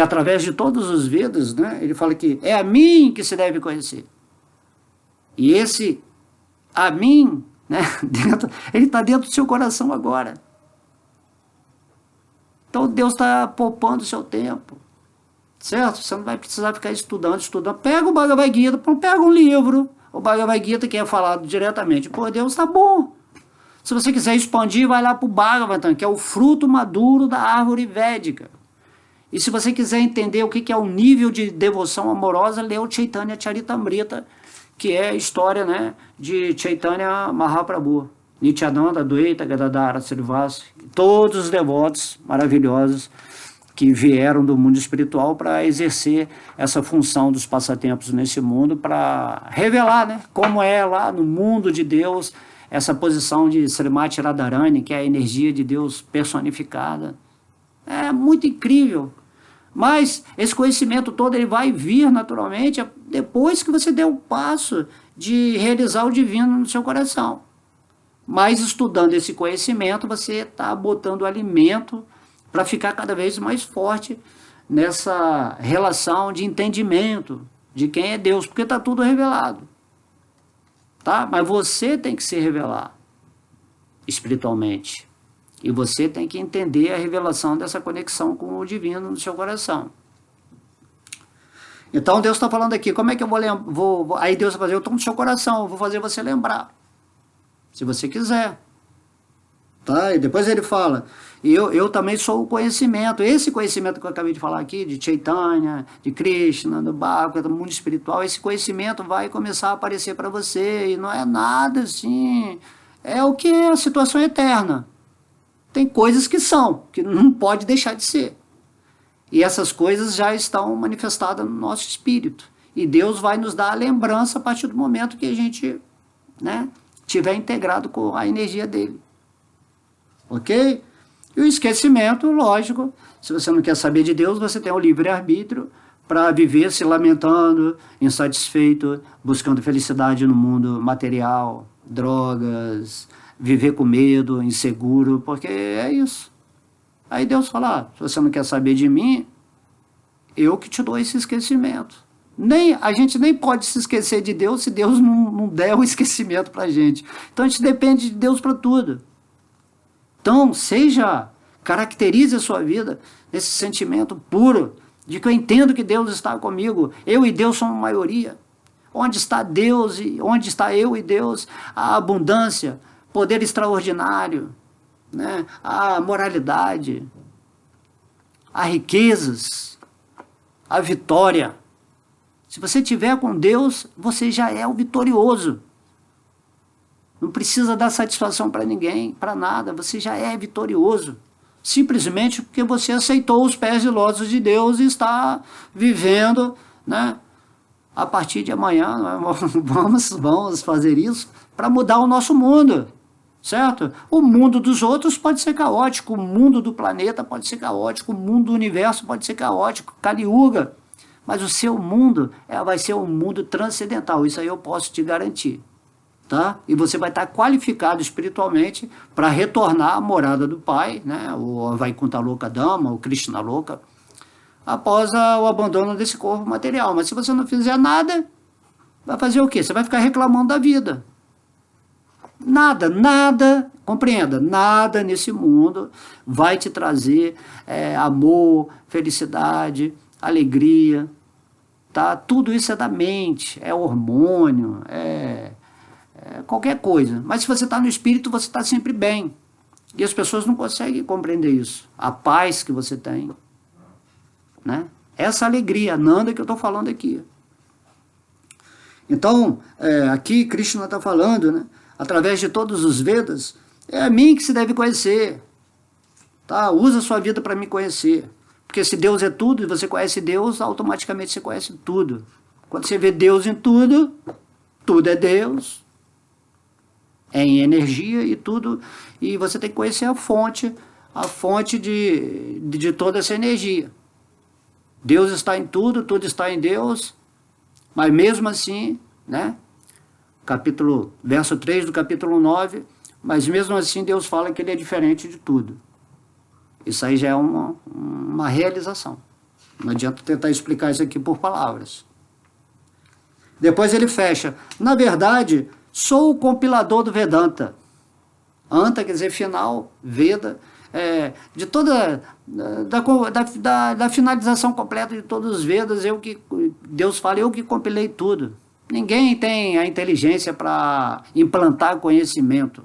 através de todos os Vedas, né, ele fala que é a mim que se deve conhecer. E esse a mim, né, ele está dentro do seu coração agora. Então Deus está poupando o seu tempo, certo? Você não vai precisar ficar estudando. Pega o Bhagavad Gita, pega um livro, o Bhagavad Gita que é falado diretamente por Deus, está bom. Se você quiser expandir, vai lá para o Bhagavatam, que é o fruto maduro da árvore védica. E se você quiser entender o que é o nível de devoção amorosa, lê o Chaitanya Charitamrita, que é a história, né, de Chaitanya Mahaprabhu, Nityananda, Adwaita, Gadadhara, Srivas, todos os devotos maravilhosos que vieram do mundo espiritual para exercer essa função dos passatempos nesse mundo, para revelar, né, como é lá no mundo de Deus, essa posição de Srimati Radharani, que é a energia de Deus personificada. É muito incrível. Mas esse conhecimento todo ele vai vir naturalmente depois que você der o passo de realizar o divino no seu coração. Mas estudando esse conhecimento, você está botando alimento para ficar cada vez mais forte nessa relação de entendimento de quem é Deus, porque está tudo revelado. Tá? Mas você tem que se revelar espiritualmente. E você tem que entender a revelação dessa conexão com o divino no seu coração. Então Deus está falando aqui, como é que eu vou aí Deus vai fazer, eu estou no seu coração, eu vou fazer você lembrar, se você quiser. Tá? E depois ele fala, eu também sou o conhecimento, esse conhecimento que eu acabei de falar aqui, de Chaitanya, de Krishna, do Bhagavad, do mundo espiritual, esse conhecimento vai começar a aparecer para você, e não é nada assim, é o que é a situação eterna. Tem coisas que não pode deixar de ser. E essas coisas já estão manifestadas no nosso espírito. E Deus vai nos dar a lembrança a partir do momento que a gente, né, tiver integrado com a energia dele. Ok? E o esquecimento, lógico, se você não quer saber de Deus, você tem o livre-arbítrio para viver se lamentando, insatisfeito, buscando felicidade no mundo material, drogas, viver com medo, inseguro, porque é isso. Aí Deus fala, se você não quer saber de mim, eu que te dou esse esquecimento. A gente nem pode se esquecer de Deus se Deus não der o esquecimento para a gente. Então a gente depende de Deus para tudo. Então caracterize a sua vida nesse sentimento puro de que eu entendo que Deus está comigo. Eu e Deus somos maioria. Onde está Deus e onde está eu e Deus? A abundância, poder extraordinário, né? A moralidade, a riquezas, a vitória. Se você estiver com Deus, você já é o vitorioso. Não precisa dar satisfação para ninguém, para nada. Você já é vitorioso. Simplesmente porque você aceitou os pés zelosos de Deus e está vivendo, né? A partir de amanhã, vamos fazer isso para mudar o nosso mundo, certo? O mundo dos outros pode ser caótico, o mundo do planeta pode ser caótico, o mundo do universo pode ser caótico, Kali Yuga. Mas o seu mundo vai ser um mundo transcendental, isso aí eu posso te garantir. Tá? E você vai estar qualificado espiritualmente para retornar à morada do Pai, né? O Vaikuntha Loka Dhamma, o Krishna Loka, após o abandono desse corpo material. Mas se você não fizer nada, vai fazer o quê? Você vai ficar reclamando da vida. Nada, compreenda, nada nesse mundo vai te trazer amor, felicidade, alegria, tá? Tudo isso é da mente, é hormônio, qualquer coisa. Mas se você está no espírito, você está sempre bem. E as pessoas não conseguem compreender isso. A paz que você tem, né? Essa alegria, a Nanda que eu estou falando aqui. Então, aqui Krishna está falando, né? Através de todos os Vedas, é a mim que se deve conhecer. Tá? Usa a sua vida para me conhecer. Porque se Deus é tudo e você conhece Deus, automaticamente você conhece tudo. Quando você vê Deus em tudo, tudo é Deus, é em energia e tudo, e você tem que conhecer a fonte de toda essa energia. Deus está em tudo, tudo está em Deus, mas mesmo assim, né? Verso 3 do capítulo 9, mas mesmo assim Deus fala que ele é diferente de tudo. Isso aí já é uma realização. Não adianta tentar explicar isso aqui por palavras. Depois ele fecha. Na verdade, sou o compilador do Vedanta. Anta quer dizer final, Veda, de toda da finalização completa de todos os Vedas, Deus fala, eu que compilei tudo. Ninguém tem a inteligência para implantar conhecimento.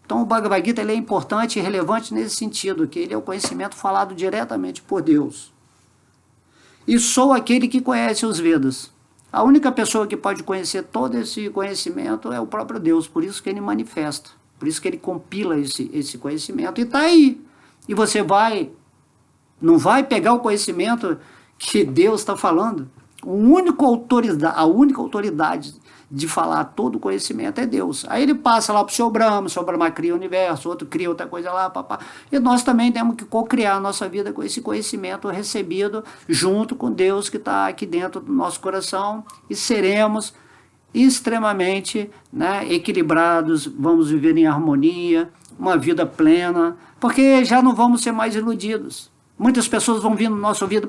Então o Bhagavad Gita ele é importante e relevante nesse sentido, que ele é o conhecimento falado diretamente por Deus. E sou aquele que conhece os Vedas. A única pessoa que pode conhecer todo esse conhecimento é o próprio Deus, por isso que ele manifesta, por isso que ele compila esse conhecimento e está aí. E você não vai pegar o conhecimento que Deus está falando. A única autoridade de falar todo o conhecimento é Deus. Aí ele passa lá para o seu Brahma cria o universo, outro cria outra coisa lá, papá. E nós também temos que co-criar a nossa vida com esse conhecimento recebido junto com Deus que está aqui dentro do nosso coração e seremos extremamente, né, equilibrados, vamos viver em harmonia, uma vida plena, porque já não vamos ser mais iludidos. Muitas pessoas vão vir no nosso ouvido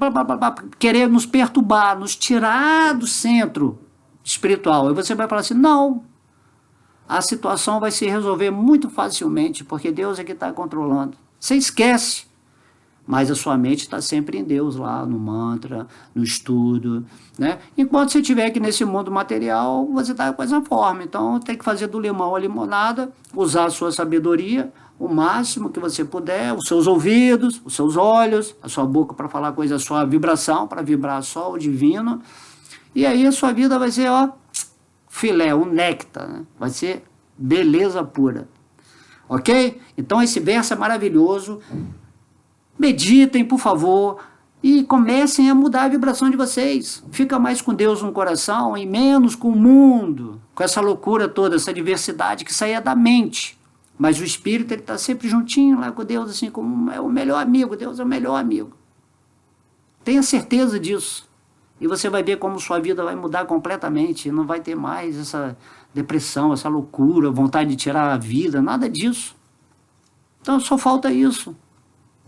querer nos perturbar, nos tirar do centro espiritual. E você vai falar assim, não, a situação vai se resolver muito facilmente, porque Deus é que está controlando. Você esquece, mas a sua mente está sempre em Deus lá, no mantra, no estudo, né? Enquanto você estiver aqui nesse mundo material, você está com essa forma. Então tem que fazer do limão a limonada, usar a sua sabedoria, o máximo que você puder, os seus ouvidos, os seus olhos, a sua boca para falar coisa, a sua vibração, para vibrar só o divino. E aí a sua vida vai ser, filé, um néctar, né? Vai ser beleza pura. Ok? Então esse verso é maravilhoso. Meditem, por favor, e comecem a mudar a vibração de vocês. Fica mais com Deus no coração e menos com o mundo, com essa loucura toda, essa diversidade que saía da mente. Mas o espírito está sempre juntinho lá com Deus, assim, como é o melhor amigo. Deus é o melhor amigo. Tenha certeza disso. E você vai ver como sua vida vai mudar completamente, não vai ter mais essa depressão, essa loucura, vontade de tirar a vida, nada disso. Então só falta isso,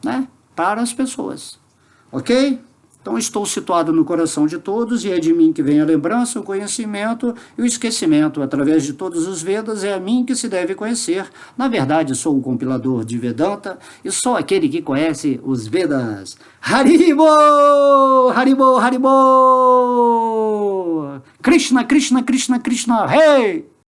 né, para as pessoas, ok? Então estou situado no coração de todos e é de mim que vem a lembrança, o conhecimento e o esquecimento. Através de todos os Vedas é a mim que se deve conhecer. Na verdade sou o compilador de Vedanta e sou aquele que conhece os Vedas. Haribo! Haribo! Haribo! Krishna, Krishna, Krishna, Krishna, hey!